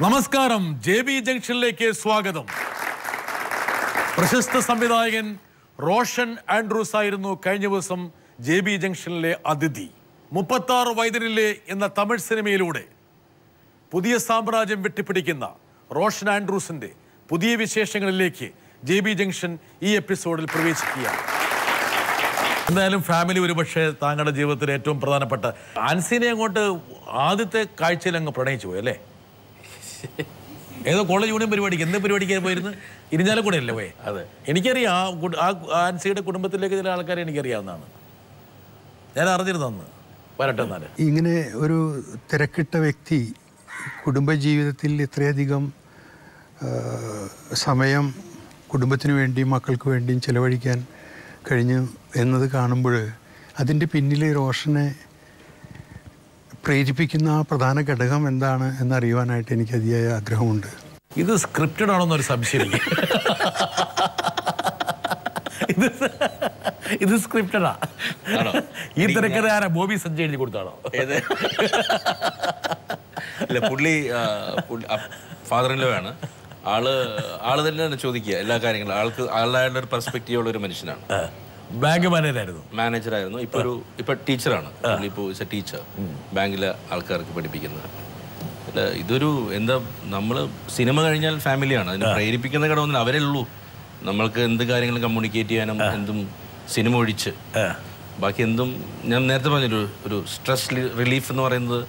നമസ്കാരം, JB ജംഗ്ഷനിലേക്ക് സ്വാഗതം. പ്രശസ്ത സംവിധായകൻ റോഷൻ ആൻഡ്രൂസ് ആയിരുന്നു കഴിഞ്ഞ ദിവസം JB ജംഗ്ഷനിലെ അതിഥി. 36 വൈദ്യരിലെ എന്ന തമിഴ് സിനിമയിലൂടെ പുതിയ സാമ്രാജ്യം വെട്ടിപ്പിടിക്കുന്ന റോഷൻ ആൻഡ്രൂസിന്റെ പുതിയ വിശേഷങ്ങളിലേക്ക് JB ജംഗ്ഷൻ ഈ എപ്പിസോഡിൽ പ്രവേശിക്കുകയാണ്. എന്തായാലും ഫാമിലി ഒരുപക്ഷെ താങ്കളുടെ ജീവിതത്തിൽ ഏറ്റവും പ്രധാനപ്പെട്ട ആൻസിനെ അങ്ങോട്ട് ആദ്യത്തെ കാഴ്ചയിൽ അങ്ങ് പ്രണയിച്ചു പോയി അല്ലേ? ഏതോ കോളേജ് യൂണിയൻ പരിപാടിക്ക് എന്ത് പരിപാടിക്കാൻ പോയിരുന്നു? ഇരിഞ്ഞാലക്കുട അല്ലേ പോയി? അതെ, എനിക്കറിയാം. ആ ആൻസിയുടെ കുടുംബത്തിലേക്ക് ചില ആൾക്കാരെ എനിക്കറിയാവുന്നതാണ്. ഞാൻ അറിഞ്ഞിരുന്നു അന്ന്. വരട്ടെ. എന്നാൽ ഇങ്ങനെ ഒരു തിരക്കിട്ട വ്യക്തി കുടുംബജീവിതത്തിൽ ഇത്രയധികം സമയം കുടുംബത്തിന് വേണ്ടിയും മക്കൾക്ക് വേണ്ടിയും ചിലവഴിക്കാൻ കഴിഞ്ഞു എന്നത് കാണുമ്പോൾ അതിൻ്റെ പിന്നിൽ റോഷനെ പ്രേരിപ്പിക്കുന്ന ആ പ്രധാന ഘടകം എന്താണ് എന്നറിയുവാനായിട്ട് എനിക്ക് അതിയായ ആഗ്രഹമുണ്ട്. ഇത് സ്ക്രിപ്റ്റഡ് ആണോന്നൊരു സംശയം. ഇത് സ്ക്രിപ്റ്റഡാ? ഈ തിരക്കഥ ആരാ? ബോബി സഞ്ജയ് എഴുതി കൊടുത്താണോ? ഇല്ല, പുള്ളി ഫാദർ ഇൻ ലോ ആണ്. ആള് തന്നെ ചോദിക്കുക എല്ലാ കാര്യങ്ങളും. ആളുടെ ഒരു പെർസ്പെക്റ്റീവ് ഉള്ള ഒരു മനുഷ്യനാണ്. ബാങ്ക് മാനേജറായിരുന്നു. ഇപ്പൊ ടീച്ചറാണ്. ഇപ്പോൾ ടീച്ചർ, ബാങ്കിലെ ആൾക്കാർക്ക് പഠിപ്പിക്കുന്നത്. അല്ല, ഇതൊരു എന്താ, നമ്മള് സിനിമ കഴിഞ്ഞാൽ ഫാമിലിയാണ്. അതിനെ പ്രേരിപ്പിക്കുന്ന ഘടകമൊന്നും അവരേ ഉള്ളൂ. നമ്മൾക്ക് എന്ത് കാര്യങ്ങളും കമ്മ്യൂണിക്കേറ്റ് ചെയ്യാനും എന്തും സിനിമ ഒഴിച്ച് ബാക്കി എന്തും. ഞാൻ നേരത്തെ പറഞ്ഞൊരു സ്ട്രെസ് റിലീഫ് എന്ന് പറയുന്നത്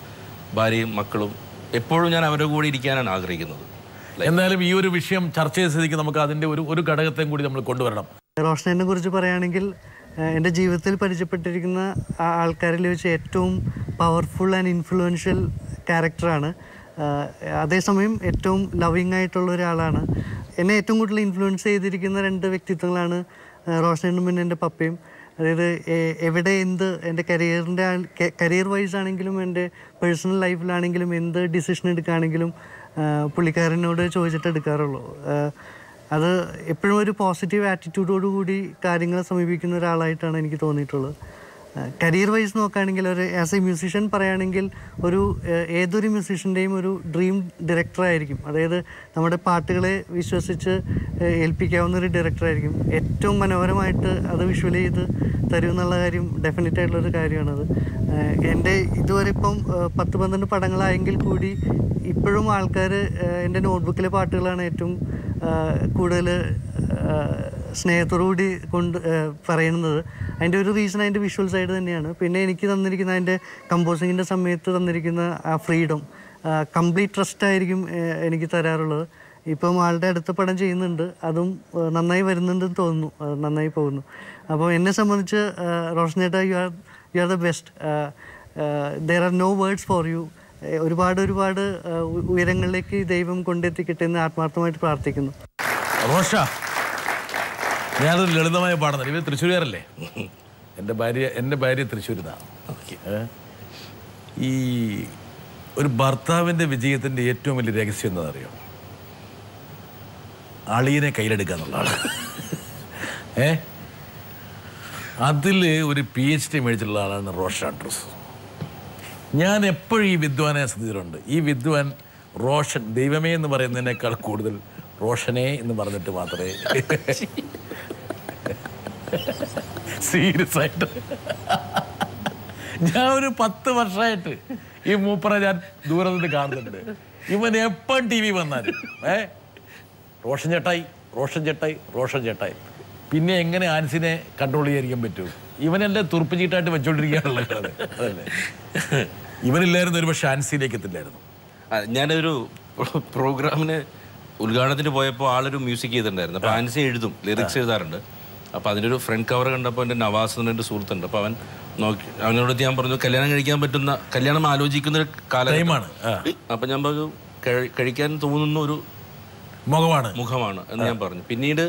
ഭാര്യയും മക്കളും. എപ്പോഴും ഞാൻ അവരുടെ കൂടെ ഇരിക്കാനാണ് ആഗ്രഹിക്കുന്നത്. എന്നാലും ഈ ഒരു വിഷയം ചർച്ച ചെയ്ത സ്ഥിതിക്ക് നമുക്ക് അതിന്റെ ഒരു ഘടകത്തെയും കൂടി നമ്മൾ കൊണ്ടുവരണം. റോഷനെ കുറിച്ച് പറയുകയാണെങ്കിൽ എൻ്റെ ജീവിതത്തിൽ പരിചയപ്പെട്ടിരിക്കുന്ന ആൾക്കാരിൽ വെച്ച് ഏറ്റവും പവർഫുൾ ആൻഡ് ഇൻഫ്ലുവൻഷ്യൽ ക്യാരക്ടറാണ്. അതേസമയം ഏറ്റവും ലവിങ് ആയിട്ടുള്ള ഒരാളാണ്. എന്നെ ഏറ്റവും കൂടുതൽ ഇൻഫ്ലുവൻസ് ചെയ്തിരിക്കുന്ന 2 വ്യക്തിത്വങ്ങളാണ് റോഷനും പിന്നെ എൻ്റെ പപ്പയും. അതായത് എവിടെ എന്ത് എൻ്റെ കരിയർ വൈസ് ആണെങ്കിലും എൻ്റെ പേഴ്സണൽ ലൈഫിലാണെങ്കിലും എന്ത് ഡിസിഷൻ എടുക്കുകയാണെങ്കിലും പുള്ളിക്കാരനോട് ചോദിച്ചിട്ട് എടുക്കാറുള്ളൂ. അത് എപ്പോഴും ഒരു പോസിറ്റീവ് ആറ്റിറ്റ്യൂഡോടുകൂടി കാര്യങ്ങളെ സമീപിക്കുന്ന ഒരാളായിട്ടാണ് എനിക്ക് തോന്നിയിട്ടുള്ളത്. കരിയർ വൈസ് നോക്കുകയാണെങ്കിൽ ആസ് എ മ്യൂസിഷ്യൻ പറയുകയാണെങ്കിൽ ഏതൊരു മ്യൂസിഷ്യൻ്റെയും ഒരു ഡ്രീം ഡയറക്ടറായിരിക്കും. അതായത് നമ്മുടെ പാട്ടുകളെ വിശ്വസിച്ച് ഏൽപ്പിക്കാവുന്ന ഒരു ഡയറക്ടറായിരിക്കും. ഏറ്റവും മനോഹരമായിട്ട് അത് വിഷ്വൽ ചെയ്ത് തരും എന്നുള്ള കാര്യം ഡെഫിനറ്റ് ആയിട്ടുള്ളൊരു കാര്യമാണത്. എൻ്റെ ഇതുവരെ ഇപ്പം 10-12 പടങ്ങളായെങ്കിൽ കൂടി ഇപ്പോഴും ആൾക്കാർ എൻ്റെ നോട്ട്ബുക്കിലെ പാട്ടുകളാണ് ഏറ്റവും കൂടുതൽ സ്നേഹത്തോടുകൂടി പറയുന്നത്. അതിൻ്റെ ഒരു റീസൺ അതിൻ്റെ വിഷ്വൽ സൈഡ് തന്നെയാണ്. പിന്നെ എനിക്ക് തന്നിരിക്കുന്ന അതിൻ്റെ കമ്പോസിങ്ങിൻ്റെ സമയത്ത് തന്നിരിക്കുന്ന ആ ഫ്രീഡം, കംപ്ലീറ്റ് ട്രസ്റ്റായിരിക്കും എനിക്ക് തരാറുള്ളത്. ഇപ്പം ആളുടെ അടുത്ത പടം ചെയ്യുന്നുണ്ട്, അതും നന്നായി വരുന്നുണ്ടെന്ന് തോന്നുന്നു, നന്നായി പോകുന്നു. അപ്പോൾ എന്നെ സംബന്ധിച്ച് റോഷനേട്ടാ, you are the best. There are no words for you. ഒരുപാട് ഉയരങ്ങളിലേക്ക് ദൈവം കൊണ്ടെത്തിക്കട്ടെ എന്ന് ആത്മാർത്ഥമായിട്ട് പ്രാർത്ഥിക്കുന്നു. റോഷ, ഞാനൊരു ലളിതമായ പാടുന്നത്. ഇവർ തൃശ്ശൂരുകാരല്ലേ? എൻ്റെ ഭാര്യ തൃശ്ശൂരിന്നാണ്. ഈ ഒരു ഭർത്താവിൻ്റെ വിജയത്തിൻ്റെ ഏറ്റവും വലിയ രഹസ്യം എന്താണെന്നറിയോ? അളിയനെ കയ്യിലെടുക്കുക എന്നുള്ളതാണ്. അതിൽ ഒരു PhD മേടിച്ചിട്ടുള്ള ആളാണ് റോഷൻ ആൻഡ്രൂസ്. ഞാൻ എപ്പോഴും ഈ വിദ്വാനെ ശ്രദ്ധിച്ചിട്ടുണ്ട്. ഈ വിദ്വാൻ റോഷൻ, ദൈവമേ എന്ന് പറയുന്നതിനേക്കാൾ കൂടുതൽ റോഷനെ എന്ന് പറഞ്ഞിട്ട് മാത്രമേ, സീരിയസ് ആയിട്ട്, ഞാൻ ഒരു 10 വർഷമായിട്ട് ഈ മൂപ്പറെ ഞാൻ ദൂരെ നിന്ന് കാണുന്നുണ്ട്. ഇവൻ എപ്പം TV വന്നാലും റോഷൻ ചേട്ടായി, റോഷൻ ചേട്ടായി, റോഷൻ ചേട്ടായി. പിന്നെ എങ്ങനെ ആൻസിനെ കൺട്രോൾ ചെയ്യാതിരിക്കാൻ പറ്റൂ? ഇവനെല്ലാം തുറുപ്പ് ചീട്ടായിട്ട് വെച്ചോണ്ടിരിക്കുകയാണല്ലോ. അതല്ലേ, ഇവനില്ലായിരുന്നു ഒരു പക്ഷെ ആൻസിയിലേക്ക് എത്തില്ലായിരുന്നു. ഞാനൊരു പ്രോഗ്രാമിന് ഉദ്ഘാടനത്തിന് പോയപ്പോൾ ആളൊരു മ്യൂസിക് ചെയ്തിട്ടുണ്ടായിരുന്നു. അപ്പോൾ ആൻസി എഴുതും, ലിറിക്സ് എഴുതാറുണ്ട്. അപ്പോൾ അതിൻ്റെ ഒരു ഫ്രണ്ട് കവർ കണ്ടപ്പോൾ എൻ്റെ നവാസ് എന്നൊരു സുഹൃത്തുണ്ട്. അപ്പോൾ അവനോട് ഞാൻ പറഞ്ഞു, കല്യാണം ആലോചിക്കുന്ന ഒരു കാലമാണ്. അപ്പം ഞാൻ പറഞ്ഞു, കഴിക്കാൻ തോന്നുന്ന ഒരു മുഖമാണ് എന്ന് ഞാൻ പറഞ്ഞു. പിന്നീട്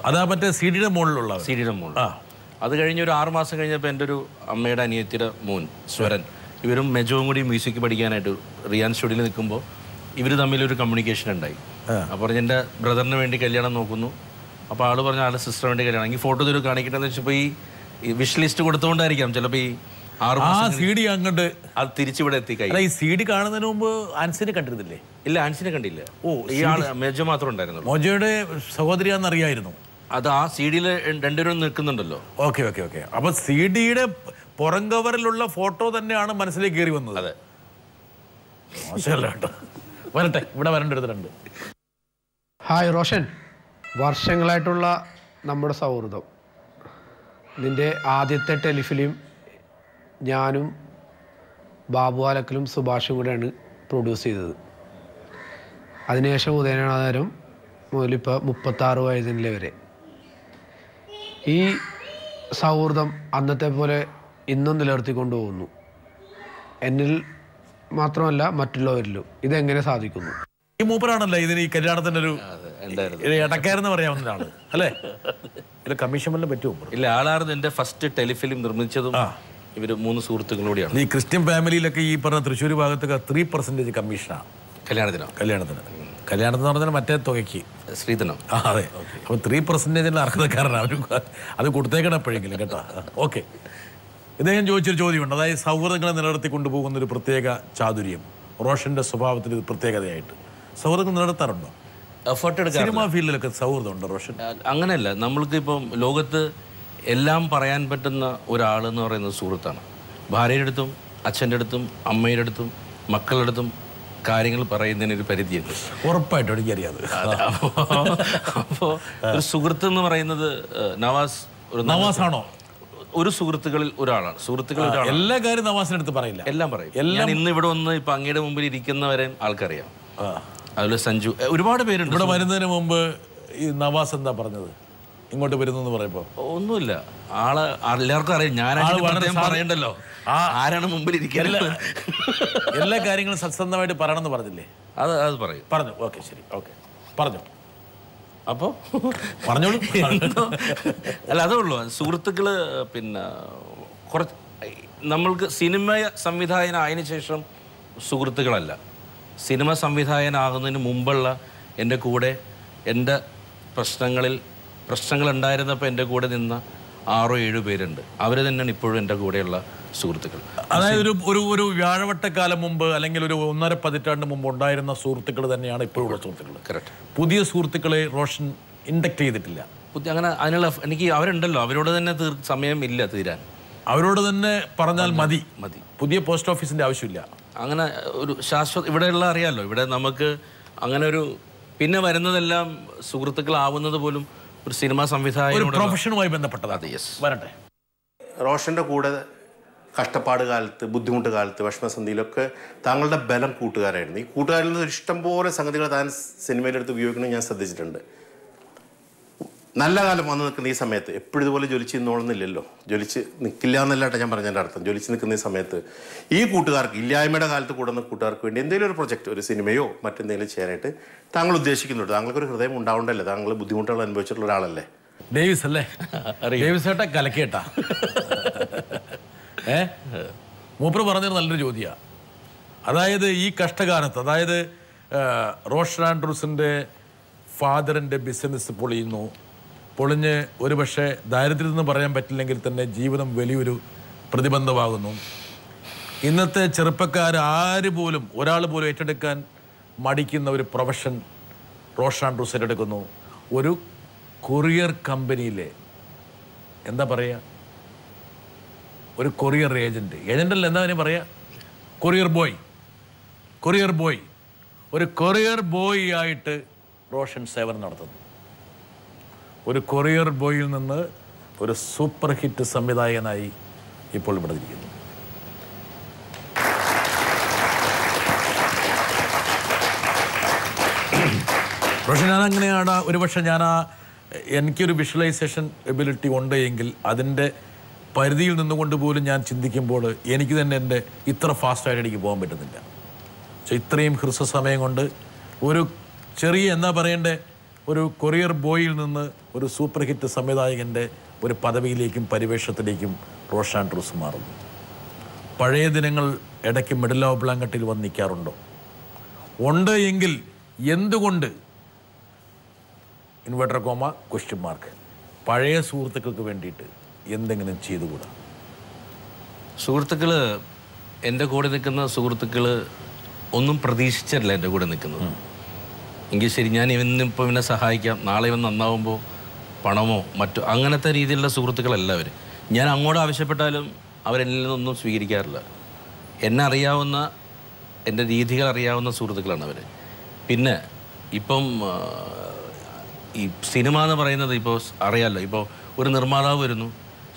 അതാ മറ്റേ സിഡിയുടെ മുകളിൽ അത് കഴിഞ്ഞ് ഒരു 6 മാസം കഴിഞ്ഞപ്പോൾ എൻ്റെ ഒരു അമ്മയുടെ അനിയത്തിയുടെ മോൻ സ്വരൻ, ഇവരും മെജോവും കൂടി മ്യൂസിക് പഠിക്കാനായിട്ട് റിയാൻ സ്റ്റുഡിയോയിൽ നിൽക്കുമ്പോൾ ഇവർ തമ്മിലൊരു കമ്മ്യൂണിക്കേഷൻ ഉണ്ടായി. അപ്പോൾ എൻ്റെ ബ്രദറിന് വേണ്ടി കല്യാണം നോക്കുന്നു. അപ്പോൾ ആൾ പറഞ്ഞു, ആളുടെ സിസ്റ്റർ വേണ്ടി കല്യാണം, ഈ ഫോട്ടോ തരൂ കാണിക്കട്ടെ എന്ന് വെച്ചപ്പോൾ ഈ വിഷ് ലിസ്റ്റ് കൊടുത്തുകൊണ്ടായിരിക്കാം ചിലപ്പോൾ ഈ 6 ആ മാസം CD അങ്ങോട്ട് അത് തിരിച്ചിവിടെ എത്തി കൈ. അല്ല, ഈ CD കാണുന്നതിന് മുമ്പ് ആൻസിനെ കണ്ടിരുന്നില്ലേ? ഇല്ല, ആൻസിനെ കണ്ടില്ല. ഓ, ഈ ആള് മേജോ മാത്രമേ ഉണ്ടായിരുന്നുള്ളൂ. മോജോയുടെ സഹോദരിയാന്ന് അറിയായിരുന്നു. അത് ആ CD-യിൽ രണ്ടുപേരും നിൽക്കുന്നുണ്ടല്ലോ. ഓക്കെ. അപ്പൊ CD-യുടെ പുറം കവറിലുള്ള ഫോട്ടോ തന്നെയാണ് മനസ്സിലേക്ക് കയറി വന്നത്. അതെ, മോശമല്ല കേട്ടോ. വരട്ടെ, ഇവിടെ വരേണ്ടടുത്തുണ്ട്. ഹായ് റോഷൻ, വർഷങ്ങളായിട്ടുള്ള നമ്മുടെ സൗഹൃദം. നിൻ്റെ ആദ്യത്തെ ടെലിഫിലിം ഞാനും ബാബു ആലക്കലും സുഭാഷും കൂടെയാണ് പ്രൊഡ്യൂസ് ചെയ്തത്. അതിനുശേഷം ഉദയനാധാരം മുതലിപ്പോൾ 36 വയസ്സിലെ വരെ ഈ സൗഹൃദം അന്നത്തെ പോലെ ഇന്നും നിലനിർത്തിക്കൊണ്ടു പോകുന്നു. എന്നിൽ മാത്രമല്ല മറ്റുള്ളവരിലും. ഇതെങ്ങനെ സാധിക്കുന്നു? ഈ മൂപ്പരാണല്ലോ ഇതിന് ഈ കല്യാണത്തിന്റെ ഒരു ഇടക്കാരെന്ന് പറയാവുന്ന ആള് അല്ലേ? ഇത് കമ്മീഷൻ വല്ല പറ്റുമോ? ഇല്ല, ആളായിരുന്നു എൻ്റെ ഫസ്റ്റ് ടെലിഫിലിം നിർമ്മിച്ചതും. ഇവർ 3 സുഹൃത്തുക്കളോടെയാണ്. ഈ ക്രിസ്ത്യൻ ഫാമിലിയിലൊക്കെ ഈ പറഞ്ഞ തൃശ്ശൂർ ഭാഗത്തൊക്കെ 3% കമ്മീഷനാണ് കല്യാണത്തിന് എന്ന് പറഞ്ഞാൽ മറ്റേ തുകയ്ക്ക് ശ്രീധനം. അതെ. അപ്പോൾ 3% അർഹതക്കാരനാണ് അവർ. അത് കൊടുത്തേക്കണം എപ്പോഴെങ്കിലും കേട്ടോ. ഓക്കെ. ഇദ്ദേഹം ചോദിച്ചൊരു ചോദ്യമുണ്ട്. അതായത് സൗഹൃദങ്ങളെ നിലനിർത്തി കൊണ്ടുപോകുന്ന ഒരു പ്രത്യേക ചാതുര്യം റോഷന്റെ സ്വഭാവത്തിൽ ഇത് പ്രത്യേകതയായിട്ട് സൗഹൃദങ്ങൾ നിലനിർത്താറുണ്ടോ? എഫേർട്ട് എടുക്കാൻ സിനിമാ ഫീൽഡിലൊക്കെ സൗഹൃദമുണ്ടോ റോഷൻ? അങ്ങനെയല്ല. നമ്മൾക്ക് ഇപ്പം ലോകത്ത് എല്ലാം പറയാൻ പറ്റുന്ന ഒരാളെന്ന് പറയുന്നത് സുഹൃത്താണ്. ഭാര്യയുടെ അടുത്തും അച്ഛൻ്റെ അടുത്തും അമ്മയുടെ അടുത്തും മക്കളുടെ അടുത്തും കാര്യങ്ങൾ പറയുന്നതിനൊരു പരിധിയുണ്ട്. ഉറപ്പായിട്ടും എനിക്കറിയാതെ. അപ്പോൾ ഒരു സുഹൃത്ത് എന്ന് പറയുന്നത് നവാസാണോ? ഒരു സുഹൃത്തുക്കളിൽ ഒരാളാണ്. എല്ലാ കാര്യം നവാസിന്റെ അടുത്ത് പറയില്ല. എല്ലാം പറയും. ഞാൻ ഇന്ന് ഇവിടെ വന്ന് ഇപ്പൊ അങ്ങയുടെ മുമ്പിൽ ഇരിക്കുന്നവരെ ആൾക്കറിയാം. അതുപോലെ സഞ്ജു, ഒരുപാട് പേരുണ്ട്. ഇവിടെ വരുന്നതിന് മുമ്പ് ഈ നവാസ് എന്താ പറഞ്ഞത് ഇങ്ങോട്ട് വരുന്നു പറയുമ്പോ? ഒന്നുമില്ല, ആള് എല്ലാവർക്കും അറിയാം. ഞാൻ പറയണ്ടല്ലോ ആരാണ് മുമ്പിൽ ഇരിക്കുന്നത്. എല്ലാ കാര്യങ്ങളും സത്യസന്ധമായിട്ട് പറയണമെന്ന് പറഞ്ഞില്ലേ? അത് പറഞ്ഞു. ഓക്കെ, ശരി, ഓക്കെ, പറഞ്ഞു. അപ്പോൾ പറഞ്ഞോളൂ. അല്ല, അതേ ഉള്ളൂ. സുഹൃത്തുക്കള് പിന്നെ കുറച്ച് നമ്മൾക്ക് സിനിമ സംവിധായകനായതിനു ശേഷം സുഹൃത്തുക്കളല്ല, സിനിമ സംവിധായകനാകുന്നതിന് മുമ്പുള്ള എൻ്റെ കൂടെ എൻ്റെ പ്രശ്നങ്ങൾ ഉണ്ടായിരുന്നപ്പോൾ എൻ്റെ കൂടെ നിന്ന 6-7 പേരുണ്ട്. അവർ തന്നെയാണ് ഇപ്പോഴും എൻ്റെ കൂടെയുള്ള സുഹൃത്തുക്കൾ. അതായത് ഒരു വ്യാഴവട്ടക്കാലം മുമ്പ് അല്ലെങ്കിൽ ഒരു 1.5 പതിറ്റാണ്ട് മുമ്പ് ഉണ്ടായിരുന്ന സുഹൃത്തുക്കൾ തന്നെയാണ് ഇപ്പോഴുള്ള സുഹൃത്തുക്കൾ. കറക്റ്റ്. പുതിയ സുഹൃത്തുക്കളെ റോഷൻ ഇൻഡക്ട് ചെയ്തിട്ടില്ല. അങ്ങനെ അതിനുള്ള എനിക്ക് അവരുണ്ടല്ലോ, അവരോട് തന്നെ സമയം ഇല്ല തീരാൻ. അവരോട് തന്നെ പറഞ്ഞാൽ മതി. പുതിയ പോസ്റ്റ് ഓഫീസിന്റെ ആവശ്യമില്ല. അങ്ങനെ ഒരു ഇവിടെയുള്ള അറിയാമല്ലോ, ഇവിടെ നമുക്ക് അങ്ങനെ ഒരു പിന്നെ വരുന്നതെല്ലാം സുഹൃത്തുക്കളാവുന്നത് പോലും ഒരു സിനിമാ സംവിധായകൻ പ്രൊഫഷനുമായി ബന്ധപ്പെട്ടതാണ്. വരട്ടെ. റോഷൻ്റെ കൂടെ കഷ്ടപ്പാട് കാലത്ത്, ബുദ്ധിമുട്ട് കാലത്ത്, വിഷമസന്ധിയിലൊക്കെ താങ്കളുടെ ബലം കൂട്ടുകാരായിരുന്നു. ഈ കൂട്ടുകാരിൽ നിന്ന് ഇഷ്ടംപോലെ സംഗതികൾ താൻ സിനിമയുടെ അടുത്ത് ഉപയോഗിക്കണം ഞാൻ ശ്രദ്ധിച്ചിട്ടുണ്ട്. നല്ല കാലം വന്ന് നിൽക്കുന്ന ഈ സമയത്ത് എപ്പോഴും ഇതുപോലെ ജ്വലിച്ച് നിന്നോളുന്നില്ലല്ലോ. ജ്വലിച്ച് നിൽക്കില്ല എന്നല്ലാട്ടെ ഞാൻ പറഞ്ഞതിൻ്റെ അർത്ഥം. ജ്വലിച്ച് നിൽക്കുന്ന ഈ സമയത്ത് ഈ കൂട്ടുകാർക്ക്, ഇല്ലായ്മയുടെ കാലത്ത് കൂടുന്ന കൂട്ടുകാർക്ക് വേണ്ടി എന്തെങ്കിലും ഒരു പ്രൊജക്റ്റ്, ഒരു സിനിമയോ മറ്റെന്തെങ്കിലും ചെയ്യാനായിട്ട് താങ്കൾ ഉദ്ദേശിക്കുന്നുണ്ട്. താങ്കൾക്കൊരു ഹൃദയം ഉണ്ടാവണ്ടല്ലേ? താങ്കൾ ബുദ്ധിമുട്ടുകൾ അനുഭവിച്ചിട്ടുള്ള ഒരാളല്ലേ? ഡേവിസ് അല്ലേ? ഡേവിസ് ഏട്ടാ കലക്കേട്ടാ. മൂപ്പർ പറഞ്ഞത് നല്ലൊരു ചോദ്യമാണ്. അതായത് ഈ കഷ്ടകാലത്ത്, അതായത് റോഷൻ ആൻഡ്രൂസിൻ്റെ ഫാദറിൻ്റെ ബിസിനസ് പൊളിഞ്ഞ് ഒരുപക്ഷെ ദാരിദ്ര്യമെന്ന് പറയാൻ പറ്റില്ലെങ്കിൽ തന്നെ ജീവിതം വലിയൊരു പ്രതിബന്ധമാകുന്നു. ഇന്നത്തെ ചെറുപ്പക്കാർ ഒരാൾ പോലും ഏറ്റെടുക്കാൻ മടിക്കുന്ന ഒരു പ്രൊഫഷൻ റോഷൻ ആൻഡ്രൂസ് ഏറ്റെടുക്കുന്നു. ഒരു കൊറിയർ കമ്പനിയിലെ എന്താ പറയുക, ഒരു കൊറിയർ ഏജൻ്റല്ല, എന്താ അതിനെ പറയുക, കൊറിയർ ബോയ്, ഒരു കൊറിയർ ബോയ് ആയിട്ട് റോഷൻ സേവനം നടത്തുന്നു. ഒരു കൊറിയർ ബോയിൽ നിന്ന് ഒരു സൂപ്പർ ഹിറ്റ് സംവിധായകനായി ഇപ്പോൾ ഇവിടെ ഇരിക്കുന്നു. റോഷൻ, ഞാനങ്ങനെയാണ് ഒരുപക്ഷെ എനിക്കൊരു വിഷ്വലൈസേഷൻ എബിലിറ്റി ഉണ്ട് എങ്കിൽ അതിൻ്റെ പരിധിയിൽ നിന്നുകൊണ്ട് പോലും ഞാൻ ചിന്തിക്കുമ്പോൾ എനിക്ക് തന്നെ എൻ്റെ ഇത്ര ഫാസ്റ്റായിട്ട് എനിക്ക് പോകാൻ പറ്റുന്നില്ല. പക്ഷേ ഇത്രയും ഹ്രസ്വസമയം കൊണ്ട് ഒരു ചെറിയ എന്താ പറയണ്ടേ, ഒരു കൊറിയർ ബോയിൽ നിന്ന് ഒരു സൂപ്പർ ഹിറ്റ് സംവിധായകൻ്റെ ഒരു പദവിയിലേക്കും പരിവേഷത്തിലേക്കും റോഷൻ ആൻഡ്രൂസ് മാറുന്നു. പഴയ ദിനങ്ങൾ ഇടയ്ക്ക് മിഡിൽ ഓഫ് ബ്ലാങ്കറ്റിൽ വന്ന് നിൽക്കാറുണ്ടോ? ഉണ്ട് എങ്കിൽ എന്തുകൊണ്ട് ? പഴയ സുഹൃത്തുക്കൾക്ക് വേണ്ടിയിട്ട് എന്തെങ്കിലും ചെയ്തുകൂടാ? സുഹൃത്തുക്കൾ, എൻ്റെ കൂടെ നിൽക്കുന്ന സുഹൃത്തുക്കൾ ഒന്നും പ്രതീക്ഷിച്ചിട്ടില്ല എൻ്റെ കൂടെ നിൽക്കുന്നത്. എങ്കിൽ ശരി, ഞാൻ ഇന്നിപ്പോൾ ഇവനെ സഹായിക്കാം, നാളെ ഇവൻ നന്നാവുമ്പോൾ പണമോ മറ്റോ അങ്ങനത്തെ രീതിയിലുള്ള സുഹൃത്തുക്കളെല്ലാവരും. ഞാൻ അങ്ങോട്ട് ആവശ്യപ്പെട്ടാലും അവരെന്നിൽ നിന്നൊന്നും സ്വീകരിക്കാറില്ല. എന്നെ അറിയാവുന്ന, എൻ്റെ രീതികൾ അറിയാവുന്ന സുഹൃത്തുക്കളാണ് അവർ. പിന്നെ ഇപ്പം ഈ സിനിമ എന്ന് പറയുന്നത് ഇപ്പോൾ അറിയാമല്ലോ, ഇപ്പോൾ ഒരു നിർമ്മാതാവ് വരുന്നു,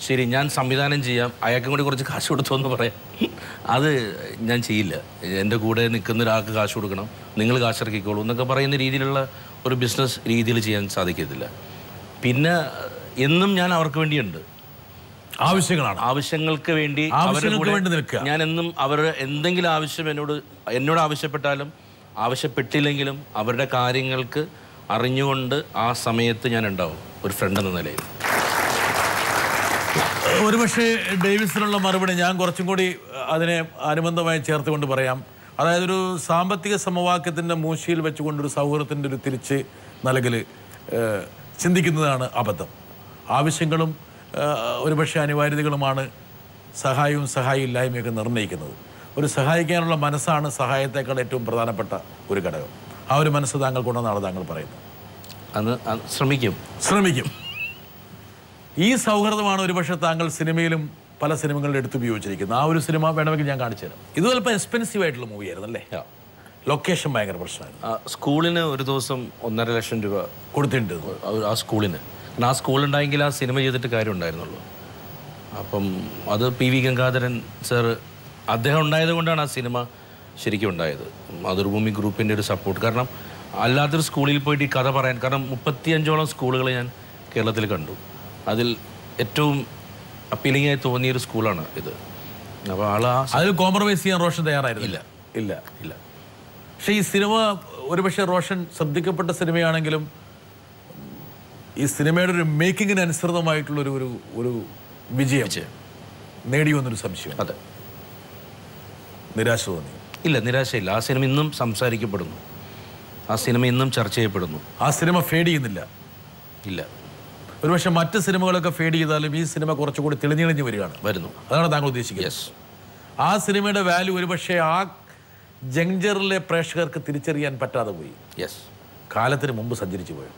ശരി ഞാൻ സംവിധാനം ചെയ്യാം, അയാൾക്കും കൂടി കുറച്ച് കാശ് കൊടുത്തു എന്ന് പറയാം. അത് ഞാൻ ചെയ്യില്ല. എൻ്റെ കൂടെ നിൽക്കുന്ന ഒരാൾക്ക് കാശ് കൊടുക്കണം, നിങ്ങൾ കാശിറക്കിക്കോളൂ എന്നൊക്കെ പറയുന്ന രീതിയിലുള്ള ഒരു ബിസിനസ് രീതിയിൽ ചെയ്യാൻ സാധിക്കത്തില്ല. പിന്നെ എന്നും ഞാൻ അവർക്ക് വേണ്ടിയുണ്ട്. ആവശ്യങ്ങൾക്ക് വേണ്ടി ഞാൻ എന്നും അവരുടെ എന്തെങ്കിലും ആവശ്യം എന്നോട് ആവശ്യപ്പെട്ടാലും ആവശ്യപ്പെട്ടില്ലെങ്കിലും അവരുടെ കാര്യങ്ങൾക്ക് അറിഞ്ഞുകൊണ്ട് ആ സമയത്ത് ഞാൻ ഉണ്ടാവും, ഒരു ഫ്രണ്ട് എന്ന നിലയിൽ. ഒരുപക്ഷെ ഡേവിസിനുള്ള മറുപടി ഞാൻ കുറച്ചും കൂടി അതിനെ അനുബന്ധമായി ചേർത്തുകൊണ്ട് പറയാം. അതായത് ഒരു സാമ്പത്തിക സമവാക്യത്തിൻ്റെ മൂശിയിൽ വെച്ചുകൊണ്ടൊരു സൗഹൃദത്തിൻ്റെ ഒരു തിരിച്ച് നൽകൽ ചിന്തിക്കുന്നതാണ് അബദ്ധം. ആവശ്യങ്ങളും ഒരുപക്ഷെ അനിവാര്യതകളുമാണ് സഹായവും സഹായമില്ലായ്മയൊക്കെ നിർണ്ണയിക്കുന്നത്. ഒരു സഹായിക്കാനുള്ള മനസ്സാണ് സഹായത്തേക്കാൾ ഏറ്റവും പ്രധാനപ്പെട്ട ഒരു ഘടകം. ആ ഒരു മനസ്സ് താങ്കൾക്കുണ്ടെന്നാണ് താങ്കൾ പറയുന്നത്. അത് ശ്രമിക്കും. ഈ സൗഹൃദമാണ് ഒരുപക്ഷെ താങ്കൾ സിനിമയിലും പല സിനിമകളിലും എടുത്തുപയോഗിച്ചിരിക്കുന്നത്. ആ ഒരു സിനിമ വേണമെങ്കിൽ ഞാൻ കാണിച്ചു തരാം. ഇത് ചിലപ്പോൾ എക്സ്പെൻസീവ് ആയിട്ടുള്ള മൂവിയായിരുന്നു അല്ലേ? ലൊക്കേഷൻ ഭയങ്കര പ്രശ്നമായിരുന്നു. സ്കൂളിന് ഒരു ദിവസം 1.5 ലക്ഷം രൂപ കൊടുത്തിട്ടുണ്ട് ആ സ്കൂളിന്. കാരണം ആ സ്കൂളുണ്ടായെങ്കിൽ ആ സിനിമ ചെയ്തിട്ട് കാര്യം ഉണ്ടായിരുന്നുള്ളൂ. അപ്പം അത് PV ഗംഗാധരൻ സാർ, അദ്ദേഹം ഉണ്ടായത് കൊണ്ടാണ് ആ സിനിമ ശരിക്കും ഉണ്ടായത്. മാതൃഭൂമി ഗ്രൂപ്പിൻ്റെ ഒരു സപ്പോർട്ട്. കാരണം അല്ലാത്തൊരു സ്കൂളിൽ പോയിട്ട് ഈ കഥ പറയാൻ, കാരണം 35ഓളം സ്കൂളുകൾ ഞാൻ കേരളത്തിൽ കണ്ടു. അതിൽ ഏറ്റവും അപ്പീലിംഗ് ആയി തോന്നിയൊരു സ്കൂളാണ് ഇത്. അപ്പോൾ അതിൽ കോംപ്രമൈസ് ചെയ്യാൻ റോഷൻ തയ്യാറായിരുന്നില്ല. ഇല്ല. പക്ഷേ ഈ സിനിമ ഒരുപക്ഷെ റോഷൻ ശ്രദ്ധിക്കപ്പെട്ട സിനിമയാണെങ്കിലും ഈ സിനിമയുടെ ഒരു മേക്കിങ്ങിന് അനുസൃതമായിട്ടുള്ളൊരു ഒരു വിജയം നേടിയെന്നൊരു സംശയം. അതെ. നിരാശ തോന്നി? ഇല്ല, നിരാശയില്ല. ആ സിനിമ ഇന്നും സംസാരിക്കപ്പെടുന്നു, ആ സിനിമ ഇന്നും ചർച്ച ചെയ്യപ്പെടുന്നു. ആ സിനിമ ഫേഡ് ചെയ്യുന്നില്ല? ഇല്ല. ഒരുപക്ഷെ മറ്റ് സിനിമകളൊക്കെ ഫേഡ് ചെയ്താലും ഈ സിനിമ കുറച്ചുകൂടി തെളിഞ്ഞെളിഞ്ഞ് വരുന്നു. അതാണ് താങ്കൾ ഉദ്ദേശിക്കുന്നത്? ആ സിനിമയുടെ വാല്യൂ ഒരുപക്ഷെ ആ ജംഗ്ജറിലെ പ്രേക്ഷകർക്ക് തിരിച്ചറിയാൻ പറ്റാതെ പോയി. കാലത്തിന് മുമ്പ് സഞ്ചരിച്ചു പോയി.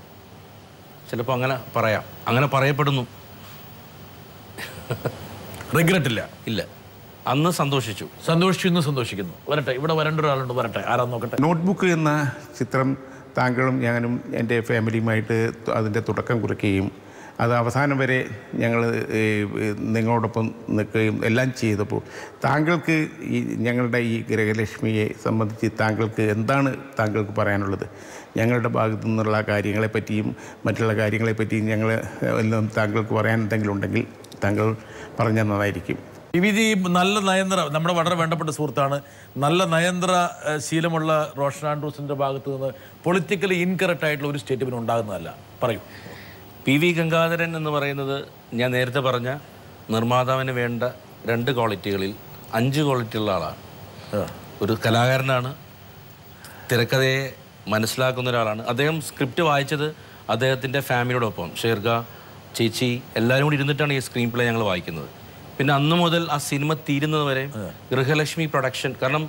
ചിലപ്പോൾ അങ്ങനെ പറയാം, അങ്ങനെ പറയപ്പെടുന്നു. റിഗ്രറ്റ് ഇല്ല. അന്ന് സന്തോഷിച്ചു, ഇന്ന് സന്തോഷിക്കുന്നു. വരട്ടെ, ഇവിടെ വരേണ്ട ഒരാളുണ്ട്, വരട്ടെ. ആരാന്ന് നോക്കട്ടെ. നോട്ട്ബുക്ക് എന്ന ചിത്രം താങ്കളും ഞാനും എൻ്റെ ഫാമിലിയുമായിട്ട് അതിൻ്റെ തുടക്കം കുറിക്കുകയും അത് അവസാനം വരെ ഞങ്ങൾ നിങ്ങളോടൊപ്പം നിൽക്കുകയും എല്ലാം ചെയ്തപ്പോൾ താങ്കൾക്ക് ഈ ഞങ്ങളുടെ ഈ ഗൃഹലക്ഷ്മിയെ സംബന്ധിച്ച് താങ്കൾക്ക് എന്താണ് താങ്കൾക്ക് പറയാനുള്ളത്? ഞങ്ങളുടെ ഭാഗത്തു നിന്നുള്ള കാര്യങ്ങളെപ്പറ്റിയും മറ്റുള്ള കാര്യങ്ങളെപ്പറ്റിയും ഞങ്ങൾ എല്ലാം താങ്കൾക്ക് പറയാൻ എന്തെങ്കിലും ഉണ്ടെങ്കിൽ താങ്കൾ പറഞ്ഞാൽ നന്നായിരിക്കും. വിധി നല്ല നയന്ത്ര, നമ്മുടെ വളരെ വേണ്ടപ്പെട്ട സുഹൃത്താണ്. നല്ല നയന്ത്ര ശീലമുള്ള റോഷൻ ആൻഡ്രൂസിൻ്റെ ഭാഗത്തു നിന്ന് പൊളിറ്റിക്കലി ഇൻകറക്റ്റ് ആയിട്ടുള്ള ഒരു സ്റ്റേറ്റ്മെന്റ് ഉണ്ടാകുന്നതല്ല. പറയൂ. PV ഗംഗാധരൻ എന്ന് പറയുന്നത് ഞാൻ നേരത്തെ പറഞ്ഞ നിർമ്മാതാവിന് വേണ്ട 2 ക്വാളിറ്റികളിൽ 5 ക്വാളിറ്റിയുള്ള ആളാണ്. ഒരു കലാകാരനാണ്, തിരക്കഥയെ മനസ്സിലാക്കുന്ന ഒരാളാണ്. അദ്ദേഹം സ്ക്രിപ്റ്റ് വായിച്ചത് അദ്ദേഹത്തിൻ്റെ ഫാമിലിയോടൊപ്പം, ഷേർഗ ചേച്ചി എല്ലാവരും കൂടി ഇരുന്നിട്ടാണ് ഈ സ്ക്രീൻ പ്ലേ ഞങ്ങൾ വായിക്കുന്നത്. പിന്നെ അന്ന് മുതൽ ആ സിനിമ തീരുന്നത് വരെ ഗൃഹലക്ഷ്മി പ്രൊഡക്ഷൻ, കാരണം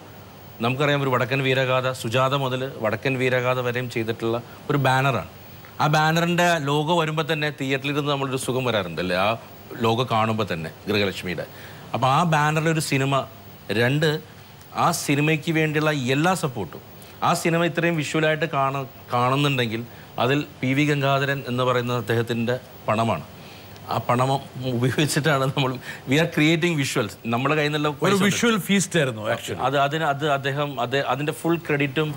നമുക്കറിയാം ഒരു വടക്കൻ വീരഗാഥ, സുജാത മുതൽ വടക്കൻ വീരഗാഥ വരെയും ചെയ്തിട്ടുള്ള ഒരു ബാനറാണ്. ആ ബാനറിൻ്റെ ലോഗോ വരുമ്പോൾ തന്നെ തിയേറ്ററിലിരുന്ന് നമ്മളൊരു സുഖം വരാറുണ്ട് അല്ലേ, ആ ലോഗോ കാണുമ്പോൾ തന്നെ ഗൃഹലക്ഷ്മിയുടെ. അപ്പോൾ ആ ബാനറിലെ ഒരു സിനിമ, 2 ആ സിനിമയ്ക്ക് വേണ്ടിയുള്ള എല്ലാ സപ്പോർട്ടും, ആ സിനിമ ഇത്രയും വിഷ്വലായിട്ട് കാണുന്നുണ്ടെങ്കിൽ അതിൽ PV ഗംഗാധരൻ എന്ന് പറയുന്ന അദ്ദേഹത്തിൻ്റെ പണമാണ്. ആ പണം ഉപയോഗിച്ചിട്ടാണ് നമ്മൾ വി ആർ ക്രിയേറ്റിംഗ് വിഷ്വൽസ്. നമ്മുടെ കയ്യിൽ നിന്നുള്ള ഒരു വിഷ്വൽ ഫീസ്റ്റ് ആയിരുന്നു ആക്ച്വലി. അദ്ദേഹം അതിന്റെ ഫുൾ ക്രെഡിറ്റും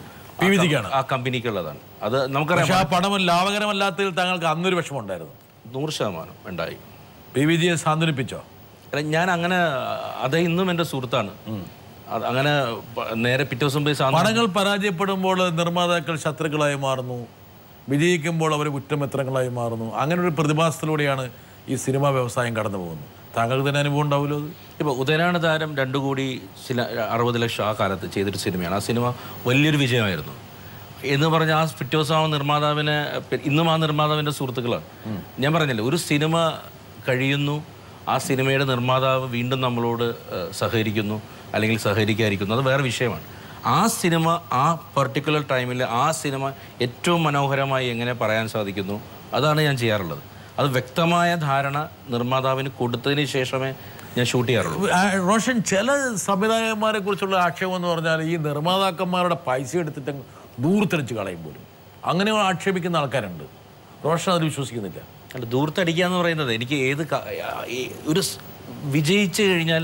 ആ കമ്പനിക്കുള്ളതാണ്. അത് നമുക്കറിയാം. ആ പണം ലാഭകരമല്ലാത്തതിൽ താങ്കൾക്ക് അന്നൊരു വിഷമം ഉണ്ടായിരുന്നു? 100% ഉണ്ടായി. PVജിയെ സാന്ത്വനിപ്പിച്ചോ? ഞാൻ അങ്ങനെ, അത് ഇന്നും എൻ്റെ സുഹൃത്താണ്. അങ്ങനെ നേരെ പിറ്റേ ദിവസം പോയി പടങ്ങൾ പരാജയപ്പെടുമ്പോൾ നിർമ്മാതാക്കൾ ശത്രുക്കളായി മാറുന്നു, വിജയിക്കുമ്പോൾ അവർ കുറ്റമിത്രങ്ങളായി മാറുന്നു. അങ്ങനെ ഒരു പ്രതിഭാസത്തിലൂടെയാണ് ഈ സിനിമാ വ്യവസായം കടന്നു പോകുന്നത്. താങ്കൾക്ക് തന്നെ അനുഭവം ഉണ്ടാവുമല്ലോ അത്. ഇപ്പോൾ ഉദയനാണ് താരം 2 കോടി 60 ലക്ഷം ആ കാലത്ത് ചെയ്തൊരു സിനിമയാണ്. ആ സിനിമ വലിയൊരു വിജയമായിരുന്നു എന്ന് പറഞ്ഞാൽ ആ പിറ്റേ ദിവസം ആ നിർമ്മാതാവിനെ, ഇന്നും ആ നിർമ്മാതാവിൻ്റെ സുഹൃത്തുക്കളാണ്. ഞാൻ പറഞ്ഞില്ലേ, ഒരു സിനിമ കഴിയുന്നു, ആ സിനിമയുടെ നിർമ്മാതാവ് വീണ്ടും നമ്മളോട് സഹകരിക്കുന്നു അല്ലെങ്കിൽ സഹകരിക്കാതിരിക്കുന്നു, അത് വേറെ വിഷയമാണ്. ആ സിനിമ ആ പർട്ടിക്കുലർ ടൈമിൽ ആ സിനിമ ഏറ്റവും മനോഹരമായി എങ്ങനെ പറയാൻ സാധിക്കുന്നു, അതാണ് ഞാൻ ചെയ്യാറുള്ളത്. അത് വ്യക്തമായ ധാരണ നിർമ്മാതാവിന് കൊടുത്തതിന് ശേഷമേ ഞാൻ ഷൂട്ട് ചെയ്യാറുള്ളൂ. റോഷൻ, ചില സംവിധായകന്മാരെ കുറിച്ചുള്ള ആക്ഷേപം എന്ന് പറഞ്ഞാൽ ഈ നിർമ്മാതാക്കന്മാരുടെ പൈസ എടുത്തിട്ട് ദൂരത്തടിച്ച് കളയും പോലും, അങ്ങനെ ആക്ഷേപിക്കുന്ന ആൾക്കാരുണ്ട്. റോഷൻ അതിൽ വിശ്വസിക്കുന്നില്ല. അല്ല, ദൂരത്തടിക്കുക എന്ന് പറയുന്നത് എനിക്ക് ഒരു വിജയിച്ചു കഴിഞ്ഞാൽ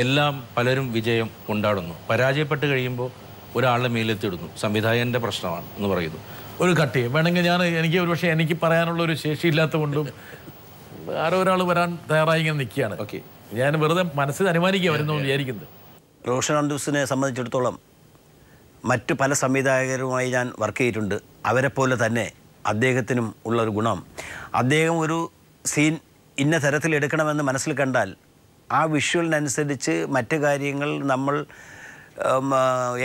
എല്ലാം പലരും വിജയം കൊണ്ടാടുന്നു, പരാജയപ്പെട്ട് കഴിയുമ്പോൾ ഒരാളുടെ മേലെത്തിയിടുന്നു, സംവിധായകൻ്റെ പ്രശ്നമാണ് എന്ന് പറയുന്നു. ഒരു കട്ടി വേണമെങ്കിൽ എനിക്ക് ഒരു പക്ഷേ എനിക്ക് പറയാനുള്ള ഒരു ശേഷിയില്ലാത്തത് കൊണ്ടും ആരോ ഒരാൾ വരാൻ തയ്യാറായി ഇങ്ങനെ നിൽക്കുകയാണ്. ഓക്കെ, ഞാൻ വെറുതെ മനസ്സിൽ അനുമാനിക്കുക വരുന്നു വിചാരിക്കുന്നത്. റോഷൻ ആൻഡ്രൂസിനെ സംബന്ധിച്ചിടത്തോളം മറ്റു പല സംവിധായകരുമായി ഞാൻ വർക്ക് ചെയ്തിട്ടുണ്ട്. അവരെപ്പോലെ തന്നെ അദ്ദേഹത്തിനും ഉള്ളൊരു ഗുണം, അദ്ദേഹം ഒരു സീൻ ഇന്ന തരത്തിൽ എടുക്കണമെന്ന് മനസ്സിൽ കണ്ടാൽ ആ വിഷ്വലിനനുസരിച്ച് മറ്റു കാര്യങ്ങൾ നമ്മൾ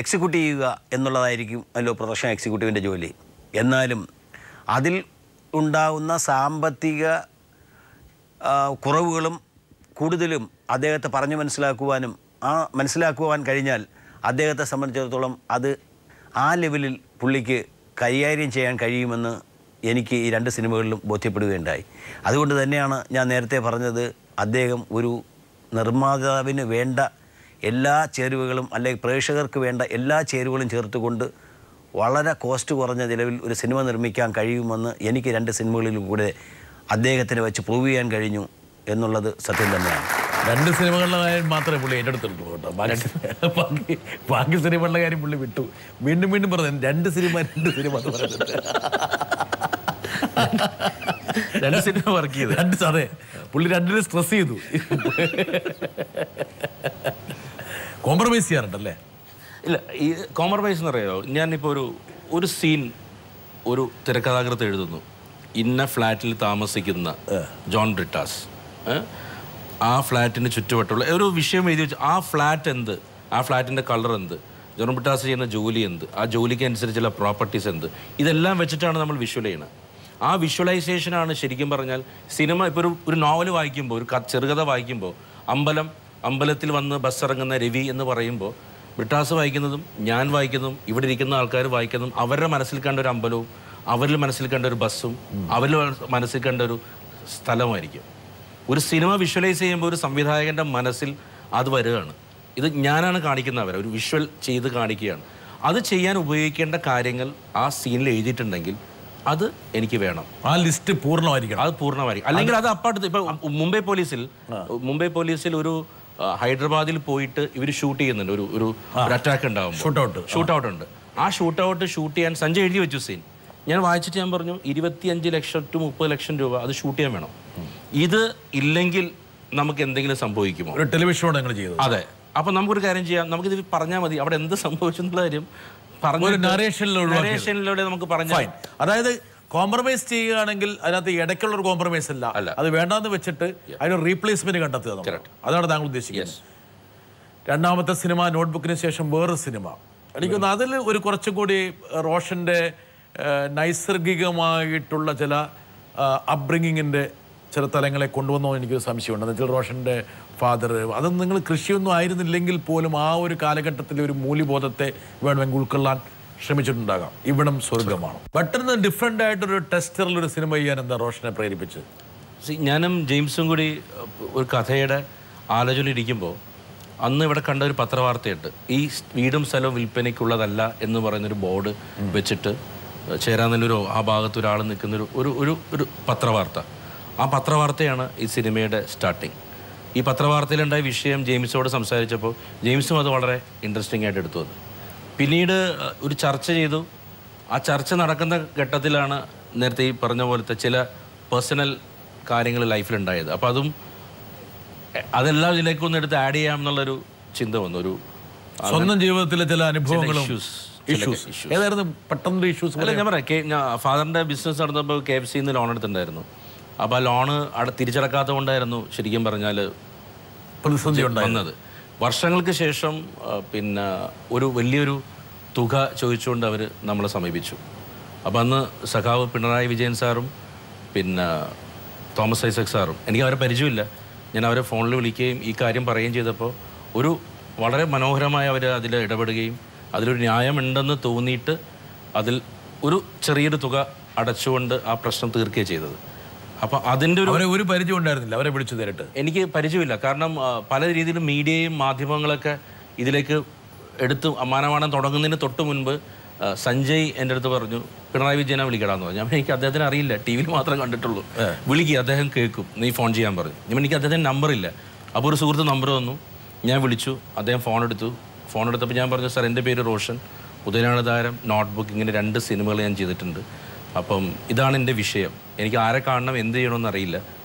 എക്സിക്യൂട്ട് ചെയ്യുക എന്നുള്ളതായിരിക്കും അല്ലോ പ്രൊഡക്ഷൻ എക്സിക്യൂട്ടീവിൻ്റെ ജോലി. എന്നാലും അതിൽ ഉണ്ടാകുന്ന സാമ്പത്തിക കുറവുകളും കൂടുതലും അദ്ദേഹത്തെ പറഞ്ഞു മനസ്സിലാക്കുവാൻ കഴിഞ്ഞാൽ അദ്ദേഹത്തെ സംബന്ധിച്ചിടത്തോളം അത് ആ ലെവലിൽ പുള്ളിക്ക് കൈകാര്യം ചെയ്യാൻ കഴിയുമെന്ന് എനിക്ക് ഈ 2 സിനിമകളിലും ബോധ്യപ്പെടുകയുണ്ടായി. അതുകൊണ്ട് തന്നെയാണ് ഞാൻ നേരത്തെ പറഞ്ഞത്, അദ്ദേഹം ഒരു നിർമ്മാതാവിന് വേണ്ട എല്ലാ ചേരുവകളും അല്ലെങ്കിൽ പ്രേക്ഷകർക്ക് വേണ്ട എല്ലാ ചേരുവകളും ചേർത്തുകൊണ്ട് വളരെ കോസ്റ്റ് കുറഞ്ഞ നിലവിൽ ഒരു സിനിമ നിർമ്മിക്കാൻ കഴിയുമെന്ന് എനിക്ക് 2 സിനിമകളിലും കൂടെ അദ്ദേഹത്തിന് വെച്ച് പ്രൂവ് ചെയ്യാൻ കഴിഞ്ഞു എന്നുള്ളത് സത്യം തന്നെയാണ്. 2 സിനിമകളുടെ കാര്യം മാത്രമേ പുള്ളി ഏറ്റെടുത്തിട്ടുള്ളൂ കേട്ടോ. ബാക്കി സിനിമകളുടെ കാര്യം പുള്ളി വിട്ടു. വീണ്ടും വീണ്ടും പറഞ്ഞു 2 സിനിമ എന്ന് പറഞ്ഞിട്ട് 2 സിനിമ വർക്ക് ചെയ്തു. അതെ, പുള്ളി 2 സ്ട്രെസ് ചെയ്തു. കോംപ്രമൈസ് ചെയ്യാറുണ്ടല്ലേ? ഇല്ല, ഈ കോംപ്രമൈസ് എന്ന് പറയുമോ, ഞാനിപ്പോൾ ഒരു സീൻ ഒരു തിരക്കഥാകൃത്ത് എഴുതുന്നു, ഇന്ന ഫ്ലാറ്റിൽ താമസിക്കുന്ന ജോൺ ബ്രിട്ടാസ്, ആ ഫ്ലാറ്റിന് ചുറ്റുവട്ടുള്ള ഒരു വിഷയം എഴുതി വെച്ച് ആ ഫ്ലാറ്റ് എന്ത്, ആ ഫ്ലാറ്റിൻ്റെ കളർ എന്ത്, ജോൺ ബ്രിട്ടാസ് ചെയ്യുന്ന ജോലി എന്ത്, ആ ജോലിക്ക് അനുസരിച്ചുള്ള പ്രോപ്പർട്ടീസ് എന്ത്, ഇതെല്ലാം വെച്ചിട്ടാണ് നമ്മൾ വിഷ്വൽ ചെയ്യുന്നത്. ആ വിഷ്വലൈസേഷനാണ് ശരിക്കും പറഞ്ഞാൽ സിനിമ. ഇപ്പോൾ ഒരു നോവൽ വായിക്കുമ്പോൾ, ഒരു ചെറുകഥ വായിക്കുമ്പോൾ, അമ്പലത്തിൽ വന്ന് ബസ് ഇറങ്ങുന്ന രവി എന്ന് പറയുമ്പോൾ ബ്രിട്ടാസ് വായിക്കുന്നതും ഞാൻ വായിക്കുന്നതും ഇവിടെ ഇരിക്കുന്ന ആൾക്കാർ വായിക്കുന്നതും അവരുടെ മനസ്സിൽ കണ്ട ഒരു അമ്പലവും അവരിൽ മനസ്സിൽ കണ്ട ഒരു ബസ്സും അവരിൽ മനസ്സിൽ കണ്ട ഒരു സ്ഥലമായിരിക്കും. ഒരു സിനിമ വിഷ്വലൈസ് ചെയ്യുമ്പോൾ ഒരു സംവിധായകൻ്റെ മനസ്സിൽ അത് വരികയാണ്. ഇത് ഞാനാണ് കാണിക്കുന്നവരെ ഒരു വിഷ്വൽ ചെയ്ത് കാണിക്കുകയാണ്. അത് ചെയ്യാൻ ഉപയോഗിക്കേണ്ട കാര്യങ്ങൾ ആ സീനിൽ എഴുതിയിട്ടുണ്ടെങ്കിൽ അത് എനിക്ക് വേണം. ആ ലിസ്റ്റ് പൂർണ്ണമായിരിക്കണം. അത് പൂർണ്ണമായിരിക്കും. അല്ലെങ്കിൽ അത് അപ്പാടത്ത് ഇപ്പോൾ മുംബൈ പോലീസിൽ ഒരു ഹൈദരാബാദിൽ പോയിട്ട് ഇവർ ഷൂട്ട് ചെയ്യുന്നുണ്ട്. ഒരു അറ്റാക്ക് ഉണ്ടാവും, ഷൂട്ട് ഔട്ട് ഉണ്ട്. ആ ഷൂട്ട് ചെയ്യാൻ സഞ്ജയ് എഴുതി വെച്ചു സീൻ. ഞാൻ വായിച്ചിട്ട് ഞാൻ പറഞ്ഞു 25 ലക്ഷം to 30 ലക്ഷം രൂപ അത് ഷൂട്ട് ചെയ്യാൻ വേണം. ഇത് ഇല്ലെങ്കിൽ നമുക്ക് എന്തെങ്കിലും സംഭവിക്കുമോ? ഒരു ടെലിവിഷൻ ഞങ്ങൾ ചെയ്തു. അതെ. അപ്പം നമുക്കൊരു കാര്യം ചെയ്യാം, നമുക്കിത് പറഞ്ഞാൽ മതി അവിടെ എന്ത് സംഭവിച്ചു എന്നുള്ള കാര്യം നരേഷനിലൂടെ നമുക്ക് പറഞ്ഞാൽ. അതായത് കോംപ്രമൈസ് ചെയ്യുകയാണെങ്കിൽ അതിനകത്ത് ഇടയ്ക്കുള്ള ഒരു കോംപ്രമൈസ് അല്ല, അത് വേണ്ടാന്ന് വെച്ചിട്ട് അതിന് റീപ്ലേസ്മെന്റ് കണ്ടെത്തുക. അതാണ് താങ്കൾ ഉദ്ദേശിക്കുന്നത്. രണ്ടാമത്തെ സിനിമ നോട്ട്ബുക്കിന് ശേഷം വേറൊരു സിനിമ, എനിക്കൊന്ന് അതിൽ ഒരു കുറച്ചും കൂടി റോഷന്റെ നൈസർഗികമായിട്ടുള്ള ചില അപ്ബ്രിങ്ങിങ്ങിൻ്റെ ചില തലങ്ങളെ കൊണ്ടുവന്നോ എനിക്കൊരു സംശയമുണ്ട്. എന്നുവെച്ചാൽ റോഷൻ്റെ ഫാദർ, അതൊന്നും നിങ്ങൾ കൃഷിയൊന്നും ആയിരുന്നില്ലെങ്കിൽ പോലും ആ ഒരു കാലഘട്ടത്തിലെ ഒരു മൂല്യബോധത്തെ വേണമെങ്കിൽ ഉൾക്കൊള്ളാൻ ശ്രമിച്ചിട്ടുണ്ടാകാം. ഇവിടം സ്വർഗമാണ്. പെട്ടെന്ന് ഡിഫറെൻ്റ് ആയിട്ടൊരു ടെസ്റ്ററിലൊരു സിനിമ ചെയ്യാൻ എന്താ റോഷനെ പ്രേരിപ്പിച്ചത്? ഞാനും ജെയിംസും കൂടി ഒരു കഥയുടെ ആലോചന ഇരിക്കുമ്പോൾ അന്ന് ഇവിടെ കണ്ട ഒരു പത്രവാർത്തയുണ്ട്. ഈ വീടും സ്ഥലവും വിൽപ്പനയ്ക്കുള്ളതല്ല എന്ന് പറയുന്നൊരു ബോർഡ് വെച്ചിട്ട് ചേരാനെല്ലൂരോ ആ ഭാഗത്ത് ഒരാൾ നിൽക്കുന്നൊരു ഒരു പത്രവാർത്ത. ആ പത്രവാർത്തയാണ് ഈ സിനിമയുടെ സ്റ്റാർട്ടിങ്. ഈ പത്രവാർത്തയിലുണ്ടായ വിഷയം ജെയിംസോട് സംസാരിച്ചപ്പോൾ ജെയിംസും അത് വളരെ ഇൻട്രസ്റ്റിംഗ് ആയിട്ട് എടുത്തു. അത് പിന്നീട് ഒരു ചർച്ച ചെയ്തു. ആ ചർച്ച നടക്കുന്ന ഘട്ടത്തിലാണ് നേരത്തെ ഈ പറഞ്ഞ പോലത്തെ ചില പേഴ്സണൽ കാര്യങ്ങൾ ലൈഫിലുണ്ടായത്. അപ്പോൾ അതെല്ലാം ഇതിലേക്കൊന്നും എടുത്ത് ആഡ് ചെയ്യാം എന്നുള്ളൊരു ചിന്ത വന്നു. ഒരു സ്വന്തം ജീവിതത്തിലെ ചില അനുഭവങ്ങളും ഏതായിരുന്നു പെട്ടെന്ന് ഇഷ്യൂസ്? അല്ല, ഞാൻ പറയാം, ഫാദറിൻ്റെ ബിസിനസ് നടന്നപ്പോൾ KFC ലോൺ എടുത്തിട്ടുണ്ടായിരുന്നു. അപ്പോൾ ആ ലോണ് തിരിച്ചടക്കാത്ത കൊണ്ടായിരുന്നു ശരിക്കും പറഞ്ഞാൽ പ്രതിസന്ധി വന്നത്. വർഷങ്ങൾക്ക് ശേഷം പിന്നെ ഒരു വലിയൊരു തുക ചോദിച്ചുകൊണ്ട് അവർ നമ്മളെ സമീപിച്ചു. അപ്പോൾ അന്ന് സഖാവ് പിണറായി വിജയൻ സാറും പിന്നെ തോമസ് ഐസക് സാറും, എനിക്ക് അവരെ പരിചയമില്ല, ഞാൻ അവരെ ഫോണിൽ വിളിക്കുകയും ഈ കാര്യം പറയുകയും ചെയ്തപ്പോൾ ഒരു വളരെ മനോഹരമായി അവർ അതിൽ ഇടപെടുകയും അതിലൊരു ന്യായമുണ്ടെന്ന് തോന്നിയിട്ട് അതിൽ ഒരു ചെറിയൊരു തുക അടച്ചുകൊണ്ട് ആ പ്രശ്നം തീർക്കുകയാണ് ചെയ്തത്. അപ്പോൾ അതിൻ്റെ ഒരു പരിചയം ഉണ്ടായിരുന്നില്ല അവരെ വിളിച്ചു നേരിട്ട്? എനിക്ക് പരിചയമില്ല. കാരണം പല രീതിയിലും മീഡിയയും മാധ്യമങ്ങളൊക്കെ ഇതിലേക്ക് എടുത്ത് മാനവാണം തുടങ്ങുന്നതിന് തൊട്ട് മുൻപ് സഞ്ജയ് എൻ്റെ അടുത്ത് പറഞ്ഞു പിണറായി വിജയനെ വിളിക്കടാന്ന് പറഞ്ഞു. ഞാൻ എനിക്ക് അദ്ദേഹത്തിന് അറിയില്ല, ടി വിയിൽ മാത്രമേ കണ്ടിട്ടുള്ളൂ. വിളിക്കുക, അദ്ദേഹം കേൾക്കും, നീ ഫോൺ ചെയ്യാൻ പറഞ്ഞു. ഞാൻ എനിക്ക് അദ്ദേഹത്തിന് നമ്പറില്ല. അപ്പോൾ ഒരു സുഹൃത്ത് നമ്പർ തന്നു, ഞാൻ വിളിച്ചു, അദ്ദേഹം ഫോൺ എടുത്തപ്പോൾ ഞാൻ പറഞ്ഞു സാർ എൻ്റെ പേര് റോഷൻ, ഉദയനാടതാരം, നോട്ട്ബുക്ക്, ഇങ്ങനെ 2 സിനിമകൾ ഞാൻ ചെയ്തിട്ടുണ്ട്. അപ്പം ഇതാണ് എൻ്റെ വിഷയം, എനിക്ക് ആരെ കാണണം എന്ത് ചെയ്യണമെന്ന് അറിയില്ല.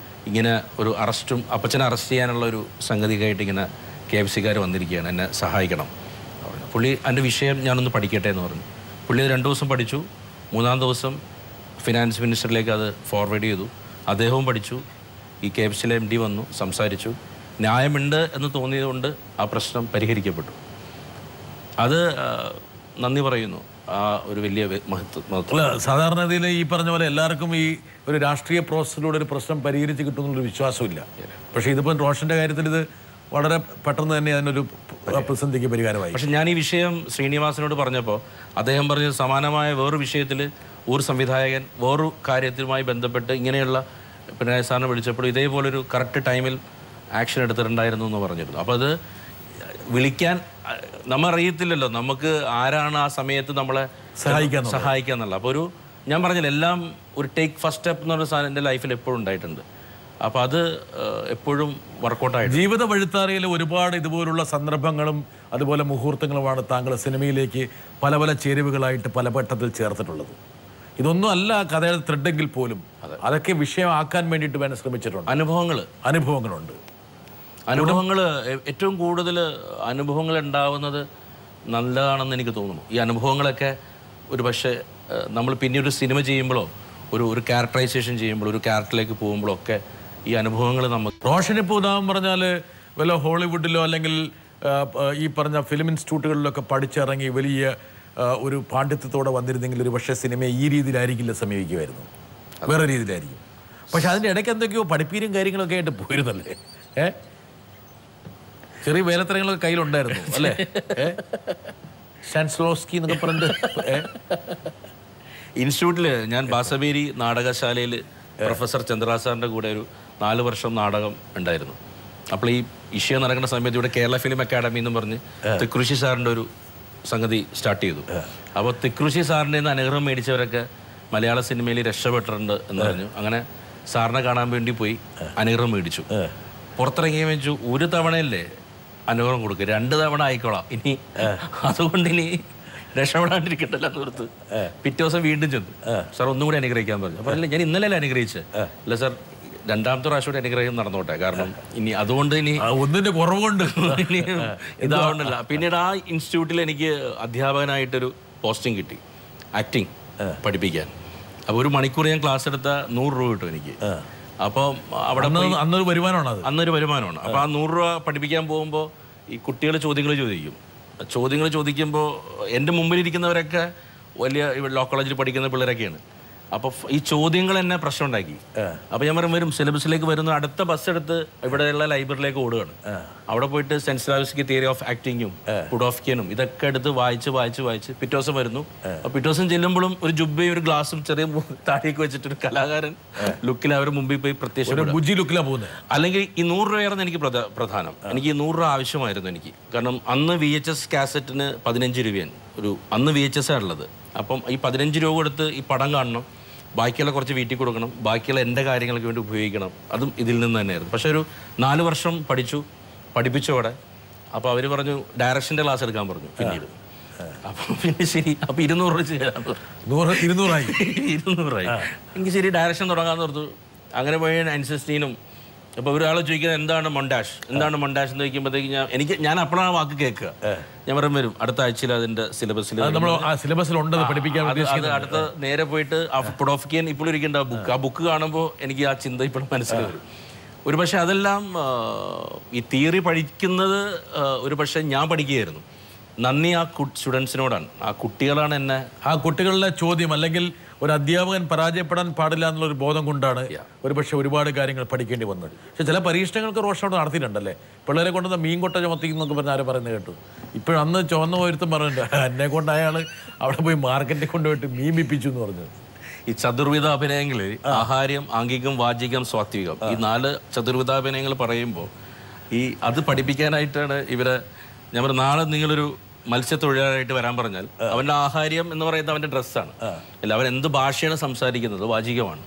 ഇങ്ങനെ ഒരു അറസ്റ്റും അപ്പച്ചനെ അറസ്റ്റ് ചെയ്യാനുള്ള ഒരു സംഗതിക്കായിട്ട് ഇങ്ങനെ KFC-കാർ വന്നിരിക്കുകയാണ്, എന്നെ സഹായിക്കണം. പുള്ളി എൻ്റെ വിഷയം ഞാനൊന്ന് പഠിക്കട്ടെ എന്ന് പറഞ്ഞു. പുള്ളി 2 ദിവസം പഠിച്ചു. 3-ാം ദിവസം ഫിനാൻസ് മിനിസ്റ്ററിലേക്ക് അത് ഫോർവേഡ് ചെയ്തു. അദ്ദേഹവും പഠിച്ചു. ഈ KFC-യിലെ MD വന്നു, സംസാരിച്ചു. ന്യായമുണ്ട് എന്ന് തോന്നിയതുകൊണ്ട് ആ പ്രശ്നം പരിഹരിക്കപ്പെട്ടു. അത് നന്ദി പറയുന്നു ആ ഒരു വലിയ മഹത്വം. സാധാരണഗതിയിൽ ഈ പറഞ്ഞ പോലെ എല്ലാവർക്കും ഈ ഒരു രാഷ്ട്രീയ പ്രോസസ്സിലൂടെ ഒരു പ്രശ്നം പരിഹരിച്ച് കിട്ടുമെന്നുള്ളൊരു വിശ്വാസമില്ല. പക്ഷേ ഇതിപ്പോൾ റോഷൻ്റെ കാര്യത്തിൽ ഇത് വളരെ പെട്ടെന്ന് തന്നെ അതിനൊരു പ്രതിസന്ധിക്ക് പരിഹാരമായി. പക്ഷെ ഞാൻ ഈ വിഷയം ശ്രീനിവാസനോട് പറഞ്ഞപ്പോൾ അദ്ദേഹം പറഞ്ഞത് സമാനമായ വേറൊരു വിഷയത്തിൽ ഒരു സംവിധായകൻ വേറൊരു കാര്യത്തിലുമായി ബന്ധപ്പെട്ട് ഇങ്ങനെയുള്ള പിണറായി സാറിനെ വിളിച്ചപ്പോൾ ഇതേപോലൊരു കറക്റ്റ് ടൈമിൽ ആക്ഷൻ എടുത്തിട്ടുണ്ടായിരുന്നു എന്ന് പറഞ്ഞിരുന്നു. അപ്പോൾ അത് വിളിക്കാൻ നമ്മൾ അറിയത്തില്ലല്ലോ നമുക്ക് ആരാണ് ആ സമയത്ത് നമ്മളെ സഹായിക്കുക എന്നുള്ള. അപ്പോൾ ഞാൻ പറഞ്ഞില്ല, എല്ലാം ഒരു ടേക്ക് ഫസ്റ്റ് സ്റ്റെപ്പ് എന്ന് പറഞ്ഞ സാധനം എൻ്റെ ലൈഫിൽ എപ്പോഴും ഉണ്ടായിട്ടുണ്ട്. അപ്പോൾ അത് എപ്പോഴും വർക്കൗട്ടായിട്ട് ജീവിത വഴിത്താരയിലെ ഒരുപാട് ഇതുപോലുള്ള സന്ദർഭങ്ങളും അതുപോലെ മുഹൂർത്തങ്ങളുമാണ് താങ്കൾ സിനിമയിലേക്ക് പല പല ചേരുവകളായിട്ട് പല ഘട്ടത്തിൽ ചേർത്തിട്ടുള്ളത്. ഇതൊന്നും അല്ല കഥയുടെ ത്രെഡെങ്കിൽ പോലും അതൊക്കെ വിഷയമാക്കാൻ വേണ്ടിയിട്ട് വേണം ശ്രമിച്ചിട്ടുണ്ട്. അനുഭവങ്ങളുണ്ട്. അനുഭവങ്ങൾ ഏറ്റവും കൂടുതൽ അനുഭവങ്ങൾ ഉണ്ടാവുന്നത് നല്ലതാണെന്ന് എനിക്ക് തോന്നുന്നു. ഈ അനുഭവങ്ങളൊക്കെ ഒരു പക്ഷേ നമ്മൾ പിന്നെ ഒരു സിനിമ ചെയ്യുമ്പോഴോ ഒരു ക്യാരക്ടറൈസേഷൻ ചെയ്യുമ്പോഴോ ഒരു ക്യാരക്ടറിലേക്ക് പോകുമ്പോഴൊക്കെ ഈ അനുഭവങ്ങൾ നമുക്ക് റോഷനിപ്പോൾ ഉദാഹരണം പറഞ്ഞാൽ വല്ല ഹോളിവുഡിലോ അല്ലെങ്കിൽ ഈ പറഞ്ഞ ഫിലിം ഇൻസ്റ്റിറ്റ്യൂട്ടുകളിലൊക്കെ പഠിച്ചിറങ്ങി വലിയ ഒരു പാണ്ഡിത്യത്തോടെ വന്നിരുന്നെങ്കിൽ ഒരു പക്ഷേ സിനിമയെ ഈ രീതിയിലായിരിക്കില്ല സമീപിക്കുമായിരുന്നു, വേറെ രീതിയിലായിരിക്കും. പക്ഷെ അതിൻ്റെ ഇടയ്ക്ക് എന്തൊക്കെയോ പഠിപ്പീരും കാര്യങ്ങളൊക്കെ ആയിട്ട് പോയിരുന്നല്ലേ? ചെറിയ വേലത്തരങ്ങളൊക്കെ കയ്യിലുണ്ടായിരുന്നു അല്ലേ? ഷാൻസ്ലോസ്കി എന്നൊക്കെ പറഞ്ഞിട്ട് ഇൻസ്റ്റിറ്റ്യൂട്ടിൽ ഞാൻ ബാസബേരി നാടകശാലയിൽ പ്രൊഫസർ ചന്ദ്രഹാസ് സാറിൻ്റെ കൂടെ ഒരു 4 വർഷം നാടകം ഉണ്ടായിരുന്നു. അപ്പോൾ ഈ വിഷയം നടക്കുന്ന സമയത്ത് ഇവിടെ കേരള ഫിലിം അക്കാഡമി എന്ന് പറഞ്ഞ് തിക്കൃഷി സാറിൻ്റെ ഒരു സംഗതി സ്റ്റാർട്ട് ചെയ്തു. അപ്പോൾ തിക്കൃഷി സാറിൻ്റെ നിന്ന് അനുഗ്രഹം മേടിച്ചവരൊക്കെ മലയാള സിനിമയിൽ രക്ഷപ്പെട്ടിട്ടുണ്ട് എന്ന് പറഞ്ഞു. അങ്ങനെ സാറിനെ കാണാൻ വേണ്ടി പോയി അനുഗ്രഹം മേടിച്ചു. പുറത്തിറങ്ങിയ വെച്ചു, ഒരു തവണയല്ലേ അനുഗ്രഹം കൊടുക്കുക, 2 തവണ ആയിക്കോളാം, ഇനി അതുകൊണ്ട് ഇനി രക്ഷപ്പെടാണ്ടിരിക്കട്ടല്ലോ എന്ന് ഓർത്ത് പിറ്റേ ദിവസം വീണ്ടും ചെന്നു. സാർ ഒന്നും കൂടി അനുഗ്രഹിക്കാൻ പറഞ്ഞു. അപ്പോൾ അല്ല, ഞാൻ ഇന്നലെ അനുഗ്രഹിച്ചത് അല്ല സാർ, 2ാമത്തെ പ്രാവശ്യം കൂടി അനുഗ്രഹം നടന്നോട്ടെ, കാരണം ഇനി അതുകൊണ്ട് ഇനി ഒന്നിൻ്റെ കുറവുണ്ട് ഇനി ഇതാവണ്ടല്ല. പിന്നീട് ആ ഇൻസ്റ്റിറ്റ്യൂട്ടിൽ എനിക്ക് അധ്യാപകനായിട്ടൊരു പോസ്റ്റിംഗ് കിട്ടി, ആക്ടിങ് പഠിപ്പിക്കാൻ. അപ്പോൾ 1 മണിക്കൂർ ഞാൻ ക്ലാസ് എടുത്താൽ 100 രൂപ കിട്ടും എനിക്ക്. അപ്പോൾ അവിടെ അന്നൊരു വരുമാനമാണ്. അപ്പോൾ ആ 100 രൂപ പഠിപ്പിക്കാൻ പോകുമ്പോൾ ഈ കുട്ടികൾ ചോദ്യങ്ങൾ ചോദിക്കുമ്പോൾ എൻ്റെ മുമ്പിലിരിക്കുന്നവരൊക്കെ വലിയ ലോ കോളേജിൽ പഠിക്കുന്ന പിള്ളേരൊക്കെയാണ്. അപ്പോൾ ഈ ചോദ്യങ്ങൾ എന്നെ പ്രശ്നം ഉണ്ടാക്കി. അപ്പോൾ ഞാൻ വരും സിലബസിലേക്ക് വരുന്ന അടുത്ത ബസ് എടുത്ത് ഇവിടെയുള്ള ലൈബ്രറിയിലേക്ക് ഓടുകയാണ്. അവിടെ പോയിട്ട് സെൻസ്ലാവിസ്കി തിയറി ഓഫ് ആക്ടിങ്ങും പുഡോഫ്കിയനും ഇതൊക്കെ എടുത്ത് വായിച്ച് പിറ്റേ ദിവസം വരുന്നു. അപ്പോൾ പിറ്റേ ദിവസം ചെല്ലുമ്പോഴും ഒരു ജുബയും ഒരു ഗ്ലാസും ചെറിയ താടിയൊക്കെ വെച്ചിട്ട് ഒരു കലാകാരൻ ലുക്കിൽ അവർ മുമ്പിൽ പോയി പ്രത്യക്ഷപ്പെടും. അല്ലെങ്കിൽ ഈ 100 രൂപയായിരുന്നു എനിക്ക് പ്രധാനം. എനിക്ക് ഈ 100 രൂപ ആവശ്യമായിരുന്നു എനിക്ക്. കാരണം അന്ന് VHS കാസറ്റിന് 15 രൂപയാണ് അന്ന് VHS ഉള്ളത്. അപ്പം ഈ 15 രൂപ കൊടുത്ത് ഈ പടം കാണണം, ബാക്കിയുള്ള കുറച്ച് വീട്ടിൽ കൊടുക്കണം, ബാക്കിയുള്ള എൻ്റെ കാര്യങ്ങൾക്ക് വേണ്ടി ഉപയോഗിക്കണം. അതും ഇതിൽ നിന്ന് തന്നെയായിരുന്നു. പക്ഷെ ഒരു 4 വർഷം പഠിപ്പിച്ചോടെ അപ്പോൾ അവർ പറഞ്ഞു ഡയറക്ഷൻ്റെ ക്ലാസ് എടുക്കാൻ പറഞ്ഞു. പിന്നീട് അപ്പം പിന്നെ ശരി, അപ്പോൾ 200 രൂപ ചെയ്യാൻ 200 എനിക്ക് ശരി ഡയറക്ഷൻ തുടങ്ങാമെന്ന് ഓർത്തു. അങ്ങനെ പോയി അൻസിസ്റ്റീനും. അപ്പോൾ ഒരാൾ ചോദിക്കുന്നത് എന്താണ് മൊണ്ടാഷ് എന്ന് ചോദിക്കുമ്പോഴത്തേക്ക് ഞാൻ അപ്പോഴാണ് വാക്ക് കേൾക്കുക. ഞാൻ വരും അടുത്ത ആഴ്ചയിൽ അതിൻ്റെ സിലബസിലുണ്ട് പഠിപ്പിക്കാൻ. അടുത്ത നേരെ പോയിട്ട് പുഡോഫ്കിയൻ ഇപ്പോഴും ഇരിക്കേണ്ട ആ ബുക്ക് കാണുമ്പോൾ എനിക്ക് ആ ചിന്ത ഇപ്പോഴും മനസ്സിൽ വരും. ഒരു പക്ഷേ അതെല്ലാം ഈ തിയറി പഠിക്കുന്നത് ഒരു പക്ഷേ ഞാൻ പഠിക്കുകയായിരുന്നു. നന്ദി ആ സ്റ്റുഡൻസിനോടാണ്, ആ കുട്ടികളാണ് എന്നെ, ആ കുട്ടികളുടെ ചോദ്യം അല്ലെങ്കിൽ ഒരു അധ്യാപകൻ പരാജയപ്പെടാൻ പാടില്ല എന്നുള്ളൊരു ബോധം കൊണ്ടാണ് ഒരുപക്ഷെ ഒരുപാട് കാര്യങ്ങൾ പഠിക്കേണ്ടി വന്നത്. പക്ഷെ ചില പരീക്ഷണങ്ങൾക്ക് റോഷൻ അവിടെ നടത്തിയിട്ടുണ്ടല്ലേ. പിള്ളേരെ കൊണ്ടുവന്ന മീൻ കൊട്ട ചുമത്തിക്കുന്നൊക്കെ പറഞ്ഞ് ആരും പറയുന്നത് കേട്ടു. ഇപ്പോഴും അന്ന് ചുവന്ന പോയിരുത്തും പറഞ്ഞിട്ട് എന്നെ കൊണ്ട് അയാൾ അവിടെ പോയി മാർക്കറ്റിൽ കൊണ്ടുപോയിട്ട് മീൻ വിപ്പിച്ചു എന്ന് പറഞ്ഞത്. ഈ ചതുർവിധ അഭിനയങ്ങളിൽ ആഹാര്യം, ആംഗികം, വാചികം, സ്വാത്വികം, ഈ 4 ചതുർവിധാഭിനയങ്ങൾ പറയുമ്പോൾ ഈ അത് പഠിപ്പിക്കാനായിട്ടാണ് ഇവരെ. ഞാൻ പറഞ്ഞു, നാളെ നിങ്ങളൊരു മത്സ്യത്തൊഴിലാളിയായിട്ട് വരാൻ പറഞ്ഞാൽ അവൻ്റെ ആഹാര്യം എന്ന് പറയുന്നത് അവൻ്റെ ഡ്രസ്സാണ്. അല്ല, അവൻ എന്ത് ഭാഷയാണ് സംസാരിക്കുന്നത് വാചികമാണ്.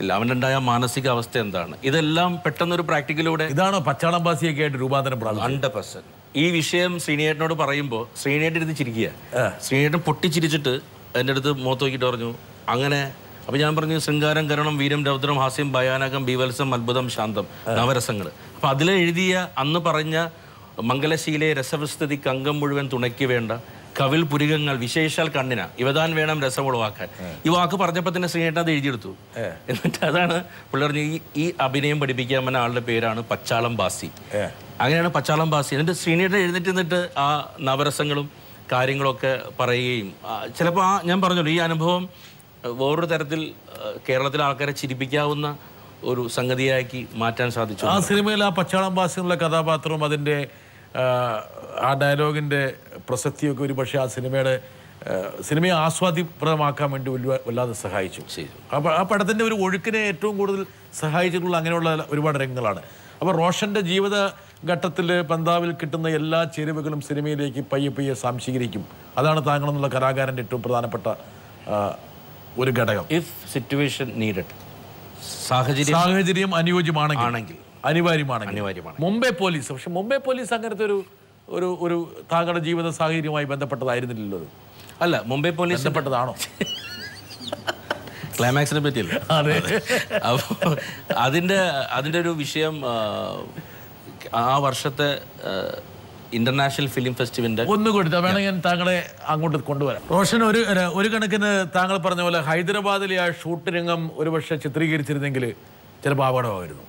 ഇല്ല, അവനുണ്ടായ മാനസിക അവസ്ഥ എന്താണ്, ഇതെല്ലാം പെട്ടെന്നൊരു പ്രാക്ടിക്കലൂടെ. ഇതാണോ പച്ചാളം ബാസിയൊക്കെ ആയിട്ട് രൂപാന്തരം 100%. ഈ വിഷയം ശ്രീനേട്ടനോട് പറയുമ്പോൾ ശ്രീനേട്ടൻ ഇരുന്ന് ചിരിക്കുക. ശ്രീനേട്ടൻ പൊട്ടിച്ചിരിച്ചിട്ട് എൻ്റെ അടുത്ത് മുഖത്ത് നോക്കിയിട്ട് പറഞ്ഞു അങ്ങനെ. അപ്പം ഞാൻ പറഞ്ഞു, ശൃംഗാരം, കരണം, വീരം, രൗദ്രം, ഹാസ്യം, ഭയാനകം, ബീവത്സം, അത്ഭുതം, ശാന്തം, നവരസങ്ങൾ. അപ്പം അതിലെഴുതിയ അന്ന് പറഞ്ഞ മംഗലശീലെ രസവിസ്തൃതിക്ക് അംഗം മുഴുവൻ തുണയ്ക്ക് വേണ്ട കവിൽ പുരികങ്ങൾ വിശേഷാൽ കണ്ണിന ഇവതാൻ വേണം രസം ഉളവാക്കാൻ. ഈ വാക്ക് പറഞ്ഞപ്പോൾ തന്നെ ശ്രീനേട്ടൻ അത് എഴുതിയെടുത്തു. എന്നിട്ട് അതാണ് പുള്ളി പറഞ്ഞു, ഈ അഭിനയം പഠിപ്പിക്കാൻ വന്ന ആളുടെ പേരാണ് പച്ചാളം ബാസി. അങ്ങനെയാണ് പച്ചാളം ബാസി. എന്നിട്ട് ശ്രീനേട്ടൻ എഴുന്നേറ്റ് ആ നവരസങ്ങളും കാര്യങ്ങളൊക്കെ പറയുകയും ചിലപ്പോൾ ഞാൻ പറഞ്ഞല്ലോ, ഈ അനുഭവം വേറൊരു തരത്തിൽ കേരളത്തിലെ ആൾക്കാരെ ചിരിപ്പിക്കാവുന്ന ഒരു സംഗതിയാക്കി മാറ്റാൻ സാധിച്ചു. ആ സിനിമയിൽ ആ പച്ചാളം ബാസി എന്നുള്ള കഥാപാത്രവും അതിൻ്റെ ആ ഡയലോഗിൻ്റെ പ്രസക്തിയൊക്കെ ഒരു പക്ഷേ ആ സിനിമയെ ആസ്വാദ്യപ്രദമാക്കാൻ വേണ്ടി വല്ലാതെ സഹായിച്ചു. അപ്പോൾ ആ പടത്തിൻ്റെ ഒരു ഒഴുക്കിനെ ഏറ്റവും കൂടുതൽ സഹായിച്ചിട്ടുള്ള അങ്ങനെയുള്ള ഒരുപാട് രംഗങ്ങളാണ്. അപ്പോൾ റോഷൻ്റെ ജീവിതഘട്ടത്തിൽ പന്താവിൽ കിട്ടുന്ന എല്ലാ ചേരുവകളും സിനിമയിലേക്ക് പയ്യെ സ്വാംശീകരിക്കും. അതാണ് താങ്കളെന്നുള്ള കലാകാരൻ്റെ ഏറ്റവും പ്രധാനപ്പെട്ട ഒരു ഘടകം. ഇഫ് സിറ്റുവേഷൻ നീഡഡ്, സാഹചര്യം അനുയോജ്യമാണെങ്കിൽ, അനിവാര്യമാണെങ്കിൽ. മുംബൈ പോലീസ്, പക്ഷെ മുംബൈ പോലീസ് അങ്ങനത്തെ ഒരു താങ്കളുടെ ജീവിത സാഹചര്യവുമായി ബന്ധപ്പെട്ടതായിരുന്നില്ലല്ലോ. അല്ല, മുംബൈ പോലീസ് ബന്ധപ്പെട്ടതാണോ? ക്ലൈമാക്സിനെ പറ്റിയല്ല. അതെ. അപ്പോൾ അതിൻ്റെ ഒരു വിഷയം ആ വർഷത്തെ ഇന്റർനാഷണൽ ഫിലിം ഫെസ്റ്റിവലിന്റെ ഒന്ന് കൊടുത്താൽ വേണമെങ്കിൽ ഞാൻ താങ്കളെ അങ്ങോട്ട് കൊണ്ടുവരാം. റോഷൻ, ഒരു കണക്കിന് താങ്കൾ പറഞ്ഞ പോലെ ഹൈദരാബാദിലെ ആ ഷൂട്ട് രംഗം ഒരുപക്ഷെ ചിത്രീകരിച്ചിരുന്നെങ്കിൽ ചിലപ്പോൾ അപകടമായിരുന്നു.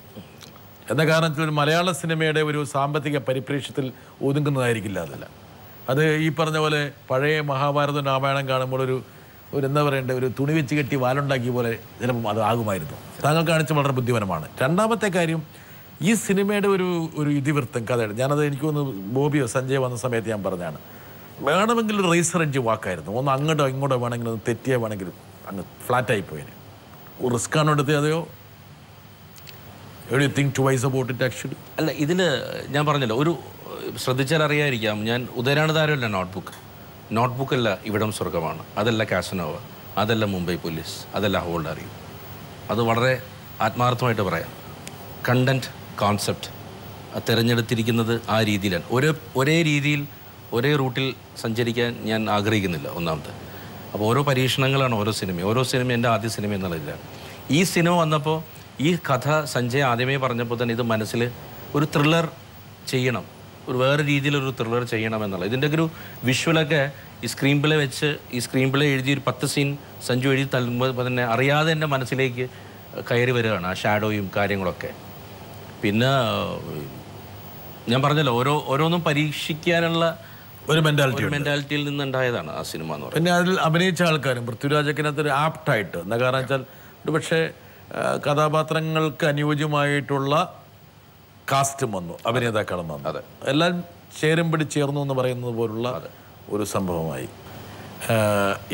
എന്ന കാരണത്തിൽ ഒരു മലയാള സിനിമയുടെ ഒരു സാമ്പത്തിക പരിപ്രേക്ഷ്യത്തിൽ ഒതുങ്ങുന്നതായിരിക്കില്ല. അത് ഈ പറഞ്ഞ പോലെ പഴയ മഹാഭാരതം, രാമായണം കാണുമ്പോൾ ഒരു എന്താ പറയേണ്ട, ഒരു തുണി വെച്ച് കെട്ടി വാലുണ്ടാക്കിയ പോലെ ചിലപ്പം അത് ആകുമായിരുന്നു. താങ്കൾ കാണിച്ച വളരെ ബുദ്ധിപരമാണ്. രണ്ടാമത്തെ കാര്യം, ഈ സിനിമയുടെ ഒരു ഇതിവൃത്തം കഥയാണ്. ഞാനത് എനിക്കൊന്ന് ബോബിയോ സഞ്ജയ് വന്ന സമയത്ത് ഞാൻ പറഞ്ഞാണ്, വേണമെങ്കിൽ ഒരു റേസർ എഡ്ജ് വാക്കായിരുന്നു. ഒന്ന് അങ്ങോട്ടോ ഇങ്ങോട്ടോ വേണമെങ്കിൽ ഒന്ന് തെറ്റിയാൽ വേണമെങ്കിലും അങ്ങ് ഫ്ലാറ്റായി പോയിന്. റിസ്ക് ആണോ എടുത്തത്, അതെയോ think twice about it actually? അല്ല, ഇതിൽ ഞാൻ പറഞ്ഞല്ലോ, ഒരു ശ്രദ്ധിച്ചാൽ അറിയാതിരിക്കാം, ഞാൻ ഉദയനാണതാരമല്ല നോട്ട്ബുക്ക് അല്ല ഇവിടം സ്വർഗമാണ്, അതല്ല കാസനോവ, അതല്ല മുംബൈ പോലീസ്, അതല്ല ഹോൾഡ് അറിയൂ. അത് വളരെ ആത്മാർത്ഥമായിട്ട് പറയാം. കണ്ടന്റ്, കോൺസെപ്റ്റ് തിരഞ്ഞെടുത്തിരിക്കുന്നത് ആ രീതിയിലാണ്. ഒരേ രീതിയിൽ ഒരേ റൂട്ടിൽ സഞ്ചരിക്കാൻ ഞാൻ ആഗ്രഹിക്കുന്നില്ല, ഒന്നാമത്തെ. അപ്പോൾ ഓരോ പരീക്ഷണങ്ങളാണ് ഓരോ സിനിമ. എൻ്റെ ആദ്യ സിനിമ എന്നുള്ളതില്ല. ഈ സിനിമ വന്നപ്പോൾ ഈ കഥ സഞ്ജയ് ആദ്യമേ പറഞ്ഞപ്പോൾ തന്നെ ഇത് മനസ്സിൽ ഒരു ത്രില്ലർ ചെയ്യണം, വേറെ രീതിയിലൊരു ത്രില്ലർ ചെയ്യണം എന്നുള്ളത്. ഇതിൻ്റെ ഒരു വിഷ്വലൊക്കെ ഈ സ്ക്രീൻ പ്ലേ വെച്ച് ഈ സ്ക്രീൻ പ്ലേ എഴുതി ഒരു 10 സീൻ സഞ്ജു എഴുതി തള്ളുമ്പോൾ തന്നെ അറിയാതെ എൻ്റെ മനസ്സിലേക്ക് കയറി വരികയാണ് ആ ഷാഡോയും കാര്യങ്ങളൊക്കെ. പിന്നെ ഞാൻ പറഞ്ഞല്ലോ, ഓരോന്നും പരീക്ഷിക്കാനുള്ള ഒരു മെൻറ്റാലിറ്റിയിൽ നിന്നുണ്ടായതാണ് ആ സിനിമ എന്ന് പറയുന്നത്. പിന്നെ അതിൽ അഭിനയിച്ച ആൾക്കാരും പൃഥ്വിരാജക്കിനകത്തൊരു ആപ്റ്റായിട്ട്, എന്താ കാരണം വെച്ചാൽ ഒരു പക്ഷേ കഥാപാത്രങ്ങൾക്ക് അനുയോജ്യമായിട്ടുള്ള കാസ്റ്റും വന്നു, അഭിനേതാക്കളും വന്നു. അതെ, എല്ലാം ചേരുംപടി എന്ന് പറയുന്നത് പോലുള്ള ഒരു സംഭവമായി.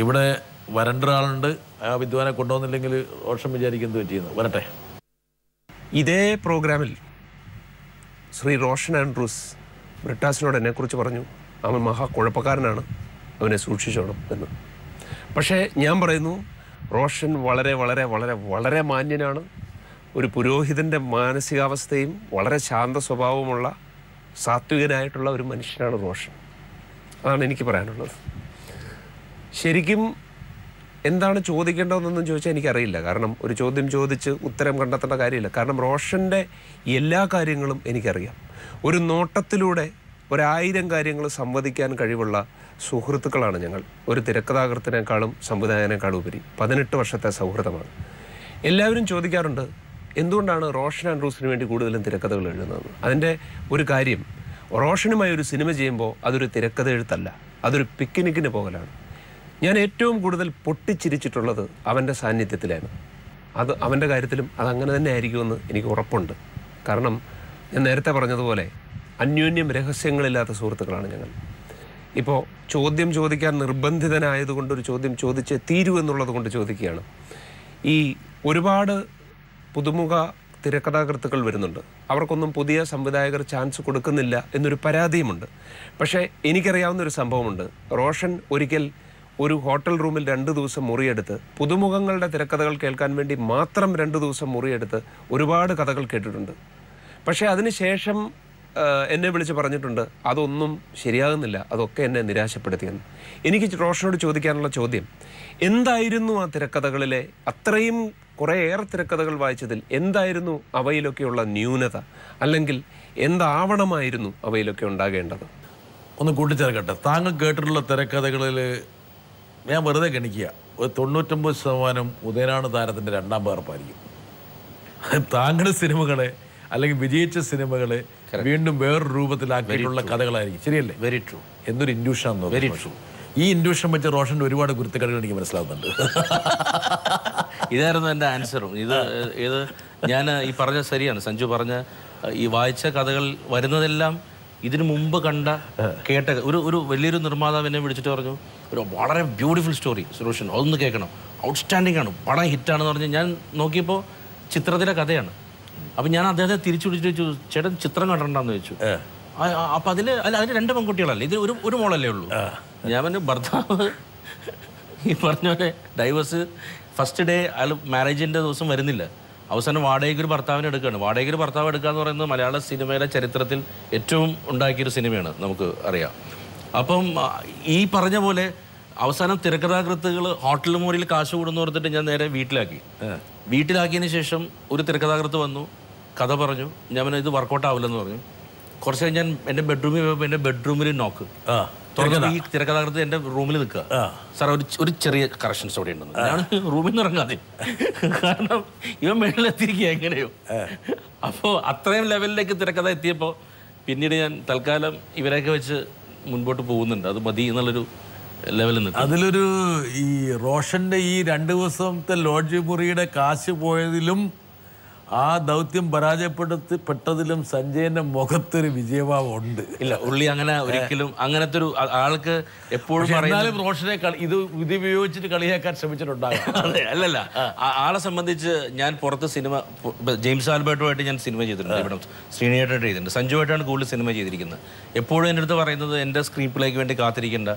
ഇവിടെ വരണ്ട ഒരാളുണ്ട്, ആ വിദ്വാനെ കൊണ്ടുവന്നില്ലെങ്കിൽ റോഷൻ വിചാരിക്കുന്നത് പറ്റിയെന്ന്. വരട്ടെ. ഇതേ പ്രോഗ്രാമിൽ ശ്രീ റോഷൻ ആൻഡ്രൂസ് ബ്രിട്ടാസിനോട് എന്നെക്കുറിച്ച് പറഞ്ഞു, അവൻ മഹാകുഴപ്പക്കാരനാണ്, അവനെ സൂക്ഷിച്ചോണം എന്ന്. പക്ഷേ ഞാൻ പറയുന്നു, റോഷൻ വളരെ വളരെ വളരെ വളരെ മാന്യനാണ്. ഒരു പുരോഹിതൻ്റെ മാനസികാവസ്ഥയും വളരെ ശാന്ത സ്വഭാവമുള്ള സാത്വികനായിട്ടുള്ള ഒരു മനുഷ്യനാണ് റോഷൻ. അതാണ് എനിക്ക് പറയാനുള്ളത്. ശരിക്കും എന്താണ് ചോദിക്കേണ്ടതെന്നൊന്നും ചോദിച്ചാൽ എനിക്കറിയില്ല. കാരണം ഒരു ചോദ്യം ചോദിച്ച് ഉത്തരം കണ്ടെത്തേണ്ട കാര്യമില്ല. കാരണം റോഷൻ്റെ എല്ലാ കാര്യങ്ങളും എനിക്കറിയാം. ഒരു നോട്ടത്തിലൂടെ 1000 കാര്യങ്ങൾ സംവദിക്കാൻ കഴിവുള്ള സുഹൃത്തുക്കളാണ് ഞങ്ങൾ. ഒരു തിരക്കഥാകൃത്തിനേക്കാളും സംവിധായകനേക്കാളും ഉപരി 18 വർഷത്തെ സൗഹൃദമാണ്. എല്ലാവരും ചോദിക്കാറുണ്ട്, എന്തുകൊണ്ടാണ് റോഷൻ ആൻഡ്രൂസിന് വേണ്ടി കൂടുതലും തിരക്കഥകൾ എഴുതുന്നത്? അതിൻ്റെ ഒരു കാര്യം, റോഷനുമായി ഒരു സിനിമ ചെയ്യുമ്പോൾ അതൊരു തിരക്കഥ എഴുത്തല്ല, അതൊരു പിക്നിക്കിന് പോകലാണ്. ഞാൻ ഏറ്റവും കൂടുതൽ പൊട്ടിച്ചിരിച്ചിട്ടുള്ളത് അവൻ്റെ സാന്നിധ്യത്തിലാണ്. അത് അവൻ്റെ കാര്യത്തിലും അതങ്ങനെ തന്നെ ആയിരിക്കുമെന്ന് എനിക്ക് ഉറപ്പുണ്ട്. കാരണം ഞാൻ നേരത്തെ പറഞ്ഞതുപോലെ അന്യോന്യം രഹസ്യങ്ങളില്ലാത്ത സുഹൃത്തുക്കളാണ് ഞങ്ങൾ. ഇപ്പോൾ ചോദ്യം ചോദിക്കാൻ നിർബന്ധിതനായതുകൊണ്ടൊരു ചോദ്യം ചോദിച്ചേ തീരൂ എന്നുള്ളത് കൊണ്ട് ചോദിക്കുകയാണ്. ഈ ഒരുപാട് പുതുമുഖ തിരക്കഥാകൃത്തുക്കൾ വരുന്നുണ്ട്, അവർക്കൊന്നും പുതിയ സംവിധായകർ ചാൻസ് കൊടുക്കുന്നില്ല എന്നൊരു പരാതിയുമുണ്ട്. പക്ഷേ എനിക്കറിയാവുന്നൊരു സംഭവമുണ്ട്. റോഷൻ ഒരിക്കൽ ഒരു ഹോട്ടൽ റൂമിൽ 2 ദിവസം മുറിയെടുത്ത് പുതുമുഖങ്ങളുടെ തിരക്കഥകൾ കേൾക്കാൻ വേണ്ടി മാത്രം 2 ദിവസം മുറിയെടുത്ത് ഒരുപാട് കഥകൾ കേട്ടിട്ടുണ്ട്. പക്ഷേ അതിനുശേഷം എന്നെ വിളിച്ച് പറഞ്ഞിട്ടുണ്ട് അതൊന്നും ശരിയാകുന്നില്ല, അതൊക്കെ എന്നെ നിരാശപ്പെടുത്തിയെന്ന്. എനിക്ക് റോഷനോട് ചോദിക്കാനുള്ള ചോദ്യം, എന്തായിരുന്നു ആ തിരക്കഥകളിലെ, അത്രയും കുറേയേറെ തിരക്കഥകൾ വായിച്ചതിൽ എന്തായിരുന്നു അവയിലൊക്കെയുള്ള ന്യൂനത, അല്ലെങ്കിൽ എന്താവണമായിരുന്നു അവയിലൊക്കെ ഉണ്ടാകേണ്ടത്? ഒന്ന് കൂട്ടിച്ചേർക്കട്ടെ. താങ്കൾ കേട്ടിട്ടുള്ള തിരക്കഥകളിൽ ഞാൻ വെറുതെ ഗണിക്കുക, ഒരു 99% ഉദയനാണ് താരത്തിൻ്റെ 2ാം പകർപ്പായിരിക്കും. താങ്കളുടെ സിനിമകളെ അല്ലെങ്കിൽ വിജയിച്ച സിനിമകളെ വീണ്ടും വേറൊരു രൂപത്തിലാക്കിയിട്ടുള്ള കഥകളായിരിക്കും. ശരിയല്ലേ? Very true. എന്തൊരു ഇൻഡ്യൂഷൻ. Very true. ഈ ഇൻഡ്യൂഷൻ വെച്ച് റോഷൻ്റെ ഒരുപാട് ഗുരുത്തക്കഥകൾ എനിക്ക് മനസ്സിലാവുന്നുണ്ട്. ഇതായിരുന്നു എൻ്റെ ആൻസറും. ഇത് ഞാൻ ഈ പറഞ്ഞ ശരിയാണ്. സഞ്ജു പറഞ്ഞ ഈ വായിച്ച കഥകൾ വരുന്നതെല്ലാം ഇതിനു മുമ്പ് കേട്ട ഒരു വലിയൊരു നിർമ്മാതാവ് എന്നെ വിളിച്ചിട്ട് പറഞ്ഞു, ഒരു വളരെ ബ്യൂട്ടിഫുൾ സ്റ്റോറി സുരേഷൻ, അതൊന്ന് കേൾക്കണം, ഔട്ട്സ്റ്റാൻഡിംഗ് ആണ്, പടം ഹിറ്റാണെന്ന് പറഞ്ഞ് ഞാൻ നോക്കിയപ്പോൾ ചിത്രത്തിലെ കഥയാണ്. അപ്പം ഞാൻ അദ്ദേഹത്തെ തിരിച്ചു വിളിച്ചിട്ട് ചോദിച്ചു, ചേട്ടൻ ചിത്രം കണ്ടിട്ടുണ്ടെന്ന് ചോദിച്ചു. അപ്പം അതിന് 2 പെൺകുട്ടികളല്ലേ, ഇത് ഒരു മോളല്ലേ ഉള്ളൂ. ഞാൻ പറഞ്ഞു, ഭർത്താവ് ഈ പറഞ്ഞ പോലെ ഡൈവേഴ്സ് ഫസ്റ്റ് ഡേ അയാൾ മാരേജിൻ്റെ ദിവസം വരുന്നില്ല, അവസാനം വാടകയ്ക്കൊരു ഭർത്താവിനെ എടുക്കുകയാണ്. വാടകയ്ക്കൊരു ഭർത്താവ് എടുക്കുക എന്ന് പറയുന്നത് മലയാള സിനിമയുടെ ചരിത്രത്തിൽ ഏറ്റവും ഉണ്ടാക്കിയൊരു സിനിമയാണ്, നമുക്ക് അറിയാം. അപ്പം ഈ പറഞ്ഞ പോലെ അവസാനം തിരക്കഥാകൃത്തുകൾ ഹോട്ടൽ മുറിയിൽ കാശ് കൂടുന്നു പറഞ്ഞിട്ട് ഞാൻ നേരെ വീട്ടിലാക്കിയതിന് ശേഷം ഒരു തിരക്കഥാകൃത്ത് വന്നു, കഥ പറഞ്ഞു. ഞാൻ ഇത് വർക്കൗട്ട് ആവില്ലെന്ന് പറഞ്ഞു. കുറച്ച് കഴിഞ്ഞ് ഞാൻ എൻ്റെ ബെഡ്റൂമിൽ പോയപ്പോൾ എൻ്റെ ബെഡ്റൂമിൽ നോക്ക് തുറന്നത് ഈ തിരക്കഥാകൃത്ത് എൻ്റെ റൂമിൽ നിൽക്കുക. സാർ ഒരു ചെറിയ കറക്ഷൻസ് അവിടെ ഉണ്ടെന്ന്. ഞാൻ റൂമിൽ നിന്ന് ഇറങ്ങാതെ, കാരണം ഇവൻ മേളിലെത്തിയിരിക്കുക എങ്ങനെയോ. അപ്പോൾ അത്രയും ലെവലിലേക്ക് തിരക്കഥ എത്തിയപ്പോൾ പിന്നീട് ഞാൻ തൽക്കാലം ഇവരെയൊക്കെ വെച്ച് മുൻപോട്ട് പോകുന്നുണ്ട്, അത് മതി എന്നുള്ളൊരു ലെവലിൽ നിന്ന്. അതിലൊരു ഈ റോഷൻ്റെ ഈ 2 ദിവസത്തെ ലോഡ്ജ് മുറിയുടെ കാശ് പോയതിലും ആ ദൗത്യം പരാജയപ്പെട്ടതിലും സഞ്ജയന്റെ മുഖത്തൊരു വിജയഭാവം ഉണ്ട്. ഇല്ല, ഉള്ളി അങ്ങനെ ഒരിക്കലും അങ്ങനത്തെ ഒരു ആൾക്ക് എപ്പോഴും എന്നാലും റോഷനെ ഇത് ഉപയോഗിച്ചിട്ട് കളിയാക്കാൻ ശ്രമിച്ചിട്ടുണ്ടാകും. അതെ, അല്ലല്ല, ആളെ സംബന്ധിച്ച് ഞാൻ പുറത്ത് സിനിമ ജെയിംസ് ആൽബർട്ടുമായിട്ട് ഞാൻ സിനിമ ചെയ്തിട്ടുണ്ട്, ഇവിടെ ശ്രീനിയേട്ടനായിട്ട് ചെയ്തിട്ടുണ്ട്, സഞ്ജുവായിട്ടാണ് കൂടുതൽ സിനിമ ചെയ്തിരിക്കുന്നത്. എപ്പോഴും എൻ്റെ അടുത്ത് പറയുന്നത് എൻ്റെ സ്ക്രീൻ പ്ലേക്ക് വേണ്ടി കാത്തിരിക്കേണ്ട,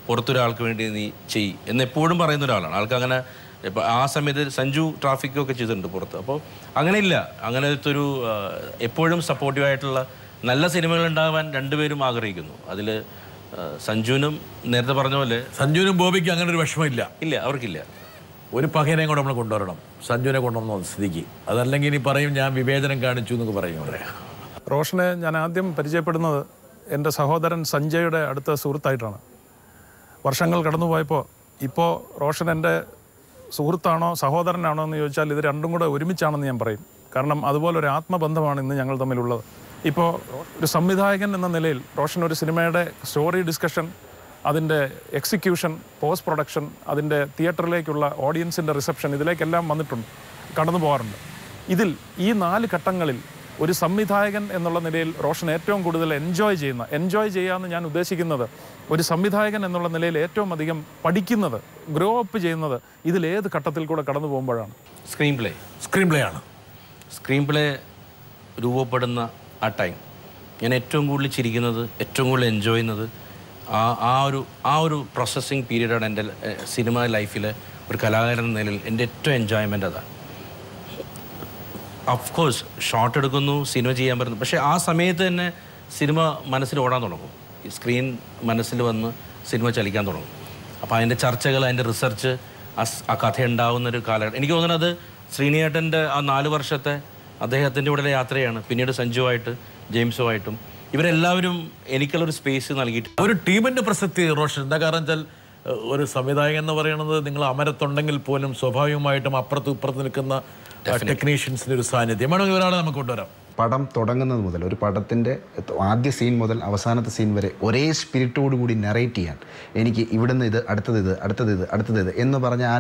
പുറത്തൊരാൾക്ക് വേണ്ടി നീ ചെയ്യ് എന്നെപ്പോഴും പറയുന്ന ഒരാളാണ്. ആൾക്ക് അങ്ങനെ ഇപ്പം ആ സമയത്ത് സഞ്ജു ട്രാഫിക്കൊക്കെ ചെയ്തിട്ടുണ്ട് പുറത്ത്. അപ്പോൾ അങ്ങനെയില്ല, അങ്ങനത്തെ ഒരു എപ്പോഴും സപ്പോർട്ടീവായിട്ടുള്ള നല്ല സിനിമകൾ ഉണ്ടാകാൻ 2 പേരും ആഗ്രഹിക്കുന്നു. അതിൽ സഞ്ജുവിനും നേരത്തെ പറഞ്ഞ പോലെ സഞ്ജുവിനും ബോബിക്കും അങ്ങനെ ഒരു വിഷമമില്ല. ഇല്ല, അവർക്കില്ല. ഒരു പകരം കൂടെ നമ്മൾ കൊണ്ടുവരണം, സഞ്ജുവിനെ കൊണ്ടുവരണം സ്ഥിതിക്ക്. അതല്ലെങ്കിൽ ഇനി പറയും ഞാൻ വിവേചനം കാണിച്ചു എന്നൊക്കെ പറയും. റോഷനെ ഞാൻ ആദ്യം പരിചയപ്പെടുന്നത് എൻ്റെ സഹോദരൻ സഞ്ജയുടെ അടുത്ത സുഹൃത്തായിട്ടാണ്. വർഷങ്ങൾ കടന്നുപോയപ്പോൾ ഇപ്പോൾ റോഷൻ എൻ്റെ സുഹൃത്താണോ സഹോദരനാണോ എന്ന് ചോദിച്ചാൽ ഇത് രണ്ടും കൂടെ ഒരുമിച്ചാണെന്ന് ഞാൻ പറയും. കാരണം അതുപോലൊരു ആത്മബന്ധമാണ് ഇന്ന് ഞങ്ങൾ തമ്മിലുള്ളത്. ഇപ്പോൾ ഒരു സംവിധായകൻ എന്ന നിലയിൽ റോഷൻ ഒരു സിനിമയുടെ സ്റ്റോറി ഡിസ്കഷൻ, അതിൻ്റെ എക്സിക്യൂഷൻ, പോസ്റ്റ് പ്രൊഡക്ഷൻ, അതിൻ്റെ തിയേറ്ററിലേക്കുള്ള ഓഡിയൻസിൻ്റെ റിസപ്ഷൻ, ഇതിലേക്കെല്ലാം കടന്നു പോകാറുണ്ട്. ഇതിൽ ഈ 4 ഘട്ടങ്ങളിൽ ഒരു സംവിധായകൻ എന്നുള്ള നിലയിൽ റോഷൻ ഏറ്റവും കൂടുതൽ എൻജോയ് ചെയ്യാമെന്ന് ഞാൻ ഉദ്ദേശിക്കുന്നത്, ഒരു സംവിധായകൻ എന്നുള്ള നിലയിൽ ഏറ്റവും അധികം പഠിക്കുന്നത്, ഗ്രോ അപ്പ് ചെയ്യുന്നത് ഇതിലേത് ഘട്ടത്തിൽ കൂടെ കടന്നു പോകുമ്പോഴാണ്? സ്ക്രീൻ പ്ലേ രൂപപ്പെടുന്ന ആ ടൈം ഞാൻ ഏറ്റവും കൂടുതൽ ചിരിക്കുന്നത്, ഏറ്റവും കൂടുതൽ എൻജോയ് ചെയ്യുന്നത് ആ ഒരു പ്രോസസ്സിങ് പീരീഡാണ് എൻ്റെ സിനിമ ലൈഫിലെ ഒരു കലാകാരൻ എന്ന നിലയിൽ എൻ്റെ ഏറ്റവും എൻജോയ്മെൻ്റ് അതാണ്. ഓഫ്കോഴ്സ് ഷോട്ട് എടുക്കുന്നു, സിനിമ ചെയ്യാൻ പറ്റുന്നു, പക്ഷേ ആ സമയത്ത് തന്നെ സിനിമ മനസ്സിൽ ഓടാൻ തുടങ്ങും, ഈ സ്ക്രീൻ മനസ്സിൽ വന്ന് സിനിമ ചലിക്കാൻ തുടങ്ങും. അപ്പോൾ അതിൻ്റെ ചർച്ചകൾ, അതിൻ്റെ റിസർച്ച്, ആ കഥ ഉണ്ടാവുന്നൊരു കാലഘട്ടം. എനിക്ക് തോന്നുന്നത് ശ്രീനിയേട്ടൻ്റെ ആ 4 വർഷത്തെ അദ്ദേഹത്തിൻ്റെ കൂടെ യാത്രയാണ്. പിന്നീട് സഞ്ജുവായിട്ട്, ജെയിംസുമായിട്ടും ഇവരെല്ലാവരും എനിക്കുള്ളൊരു സ്പേസ് നൽകിയിട്ട് ഒരു ടീമിൻ്റെ പ്രസക്തി റോഷൻ എന്താ കാരണം വെച്ചാൽ, ഒരു സംവിധായകൻ എന്ന് പറയുന്നത് നിങ്ങൾ അമരത്തുണ്ടെങ്കിൽ പോലും സ്വാഭാവികമായിട്ടും അപ്പുറത്തും ഇപ്പുറത്ത് നിൽക്കുന്ന ടെക്നീഷ്യൻസിൻ്റെ ഒരു സാന്നിധ്യം വേണമെങ്കിൽ ഒരാളെ നമുക്ക് കൊണ്ടുവരാം. പടം തുടങ്ങുന്നത് മുതൽ ഒരു പടത്തിൻ്റെ ആദ്യ സീൻ മുതൽ അവസാനത്തെ സീൻ വരെ ഒരേ സ്പിരിറ്റോട് കൂടി നറേറ്റ് ചെയ്യാൻ എനിക്ക് ഇവിടുന്ന് ഇത് അടുത്തത് എന്ന് പറഞ്ഞ ആ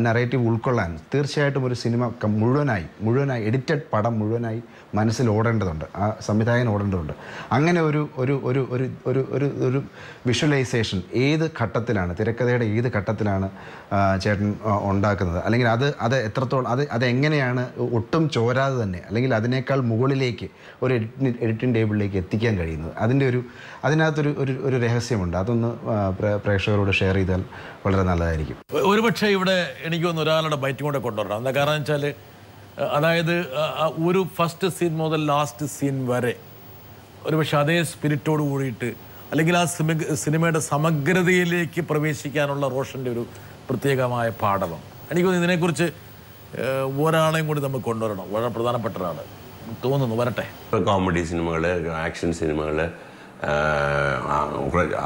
നറേറ്റീവ് ഉൾക്കൊള്ളാൻ തീർച്ചയായിട്ടും ഒരു സിനിമ മുഴുവനായി എഡിറ്റഡ് പടം മുഴുവനായി മനസ്സിൽ ഓടേണ്ടതുണ്ട്, ആ സംവിധായകൻ ഓടേണ്ടതുണ്ട്. അങ്ങനെ ഒരു ഒരു ഒരു ഒരു ഒരു ഒരു ഒരു വിഷ്വലൈസേഷൻ ഏത് ഘട്ടത്തിലാണ്, തിരക്കഥയുടെ ഏത് ഘട്ടത്തിലാണ് ചേട്ടൻ ഉണ്ടാക്കുന്നത്, അല്ലെങ്കിൽ അത് എത്രത്തോളം അതെങ്ങനെയാണ് ഒട്ടും ചോരാതെ തന്നെ അല്ലെങ്കിൽ അതിനേക്കാൾ മുകളിലേക്ക് ഒരു എഡിറ്റിംഗ് ടേബിളിലേക്ക് എത്തിക്കാൻ കഴിയുന്നത്, അതിനകത്തൊരു ഒരു രഹസ്യമുണ്ട്. അതൊന്ന് പ്രേക്ഷകരോട് ഷെയർ ചെയ്താൽ വളരെ നല്ലതായിരിക്കും. ഒരുപക്ഷെ ഇവിടെ എനിക്ക് തോന്നുന്നു ഒരാളുടെ ബൈറ്റും കൂടെ കൊണ്ടുവരണം. എന്താ കാരണം വെച്ചാൽ, അതായത് ഒരു ഫസ്റ്റ് സീൻ മുതൽ ലാസ്റ്റ് സീൻ വരെ ഒരുപക്ഷെ അതേ സ്പിരിറ്റോട് കൂടിയിട്ട് അല്ലെങ്കിൽ ആ സിനിമയുടെ സമഗ്രതയിലേക്ക് പ്രവേശിക്കാനുള്ള റോഷൻ്റെ ഒരു പ്രത്യേകമായ പാഠവം. എനിക്ക് തോന്നുന്നു ഇതിനെക്കുറിച്ച് ഒരാളെയും കൂടി നമുക്ക് കൊണ്ടുവരണം. വളരെ പ്രധാനപ്പെട്ട ഒരാൾ തോന്നുന്നു. വരട്ടെ. കോമഡി സിനിമകൾ, ആക്ഷൻ സിനിമകൾ,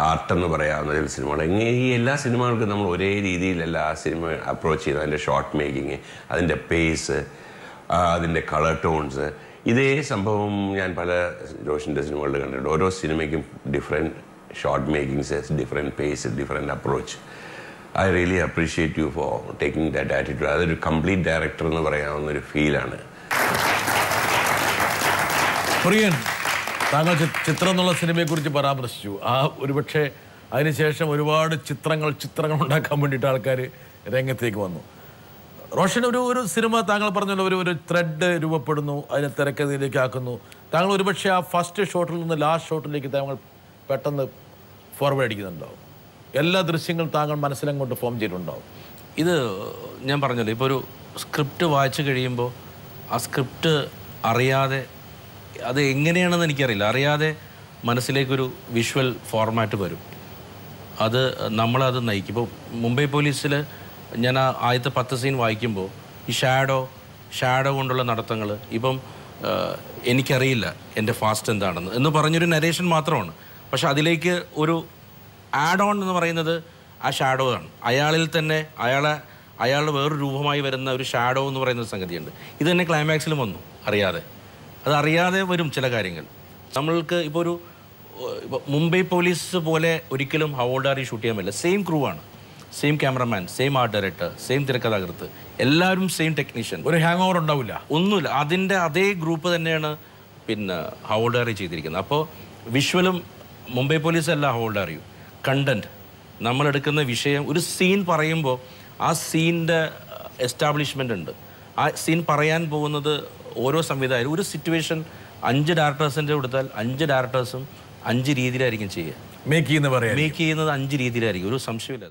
ആർട്ടെന്ന് പറയാവുന്ന ചില സിനിമകൾ, ഈ എല്ലാ സിനിമകൾക്കും നമ്മൾ ഒരേ രീതിയിലല്ല ആ സിനിമ അപ്രോച്ച് ചെയ്യുന്നത്. അതിൻ്റെ ഷോട്ട് മേക്കിങ്, അതിൻ്റെ പേസ്, അതിൻ്റെ കളർ ടോൺസ്, ഇതേ സംഭവം ഞാൻ പല റോഷൻ്റെ സിനിമകളിൽ കണ്ടിട്ടുണ്ട്. ഓരോ സിനിമയ്ക്കും different shot makings, different pace, different approach. I really appreciate you for taking that attitude. അതൊരു കംപ്ലീറ്റ് ഡയറക്ടർ എന്ന് പറയാവുന്ന ഒരു ഫീലാണ്. പ്രിയൻ, താങ്കൾ ചിത്രം എന്നുള്ള സിനിമയെക്കുറിച്ച് പരാമർശിച്ചു. ഒരുപക്ഷെ അതിനുശേഷം ഒരുപാട് ചിത്രങ്ങൾ ഉണ്ടാക്കാൻ വേണ്ടിയിട്ട് ആൾക്കാർ രംഗത്തേക്ക് വന്നു. റോഷൻ, ഒരു സിനിമ താങ്കൾ പറഞ്ഞല്ലോ ഒരു ത്രെഡ് രൂപപ്പെടുന്നു, അതിനെ തിരക്കഥയിലേക്ക് ആക്കുന്നു. താങ്കൾ ഒരുപക്ഷെ ആ ഫസ്റ്റ് ഷോട്ടിൽ നിന്ന് ലാസ്റ്റ് ഷോട്ടിലേക്ക് താങ്കൾ പെട്ടെന്ന് ഫോർവേഡ് അടിക്കുന്നുണ്ടാവും. എല്ലാ ദൃശ്യങ്ങളും താങ്കൾ മനസ്സിലങ്ങോട്ട് ഫോം ചെയ്തിട്ടുണ്ടാവും. ഇത് ഞാൻ പറഞ്ഞല്ലോ, ഇപ്പോൾ ഒരു സ്ക്രിപ്റ്റ് വായിച്ചു കഴിയുമ്പോൾ ആ സ്ക്രിപ്റ്റ് അറിയാതെ, അത് എങ്ങനെയാണെന്ന് എനിക്കറിയില്ല, അറിയാതെ മനസ്സിലേക്കൊരു വിഷ്വൽ ഫോർമാറ്റ് വരും. അത് നമ്മളത് നയിക്കും. ഇപ്പോൾ മുംബൈ പോലീസിൽ ഞാൻ ആ ആദ്യത്തെ 10 സീൻ വായിക്കുമ്പോൾ ഈ ഷാഡോ കൊണ്ടുള്ള നടത്തങ്ങൾ, ഇപ്പം എനിക്കറിയില്ല എൻ്റെ ഫാസ്റ്റ് എന്താണെന്ന് എന്ന് പറഞ്ഞൊരു നരേഷൻ മാത്രമാണ്. പക്ഷെ അതിലേക്ക് ഒരു ആഡ് ഓൺ എന്ന് പറയുന്നത് ആ ഷാഡോ ആണ്. അയാളിൽ തന്നെ അയാളുടെ വേറൊരു രൂപമായി വരുന്ന ഒരു ഷാഡോ എന്ന് പറയുന്ന സംഗതിയുണ്ട്. ഇത് തന്നെ ക്ലൈമാക്സിലും വന്നു അതറിയാതെ വരും ചില കാര്യങ്ങൾ. നമ്മൾക്ക് ഇപ്പോൾ മുംബൈ പോലീസ് പോലെ ഒരിക്കലും ഹവോൾഡാറി ഷൂട്ട് ചെയ്യാൻ പറ്റില്ല. സെയിം ക്രൂ ആണ്, same cameraman, same art director, same തിരക്കഥാകൃത്ത്, എല്ലാവരും സെയിം ടെക്നീഷ്യൻ. ഒരു ഹാങ് ഓവർ ഉണ്ടാവില്ല, ഒന്നുമില്ല. അതിൻ്റെ അതേ ഗ്രൂപ്പ് തന്നെയാണ് പിന്നെ ഹവോൾഡാറി ചെയ്തിരിക്കുന്നത്. അപ്പോൾ വിഷ്വലും മുംബൈ പോലീസ് അല്ല ഹവോൾഡാറിയും. കണ്ടൻറ്റ്, നമ്മളെടുക്കുന്ന വിഷയം, ഒരു സീൻ പറയുമ്പോൾ ആ സീനിൻ്റെ എസ്റ്റാബ്ലിഷ്മെൻ്റ് ഉണ്ട്. ആ സീൻ പറയാൻ പോകുന്നത് ഓരോ സംവിധായകരും, ഒരു സിറ്റുവേഷൻ 5 ഡയറക്ടേഴ്സിൻ്റെ കൊടുത്താൽ 5 ഡയറക്ടേഴ്സും 5 രീതിയിലായിരിക്കും ചെയ്യുക. മേക്ക് ചെയ്യുന്നത് 5 രീതിയിലായിരിക്കും, ഒരു സംശയമില്ല.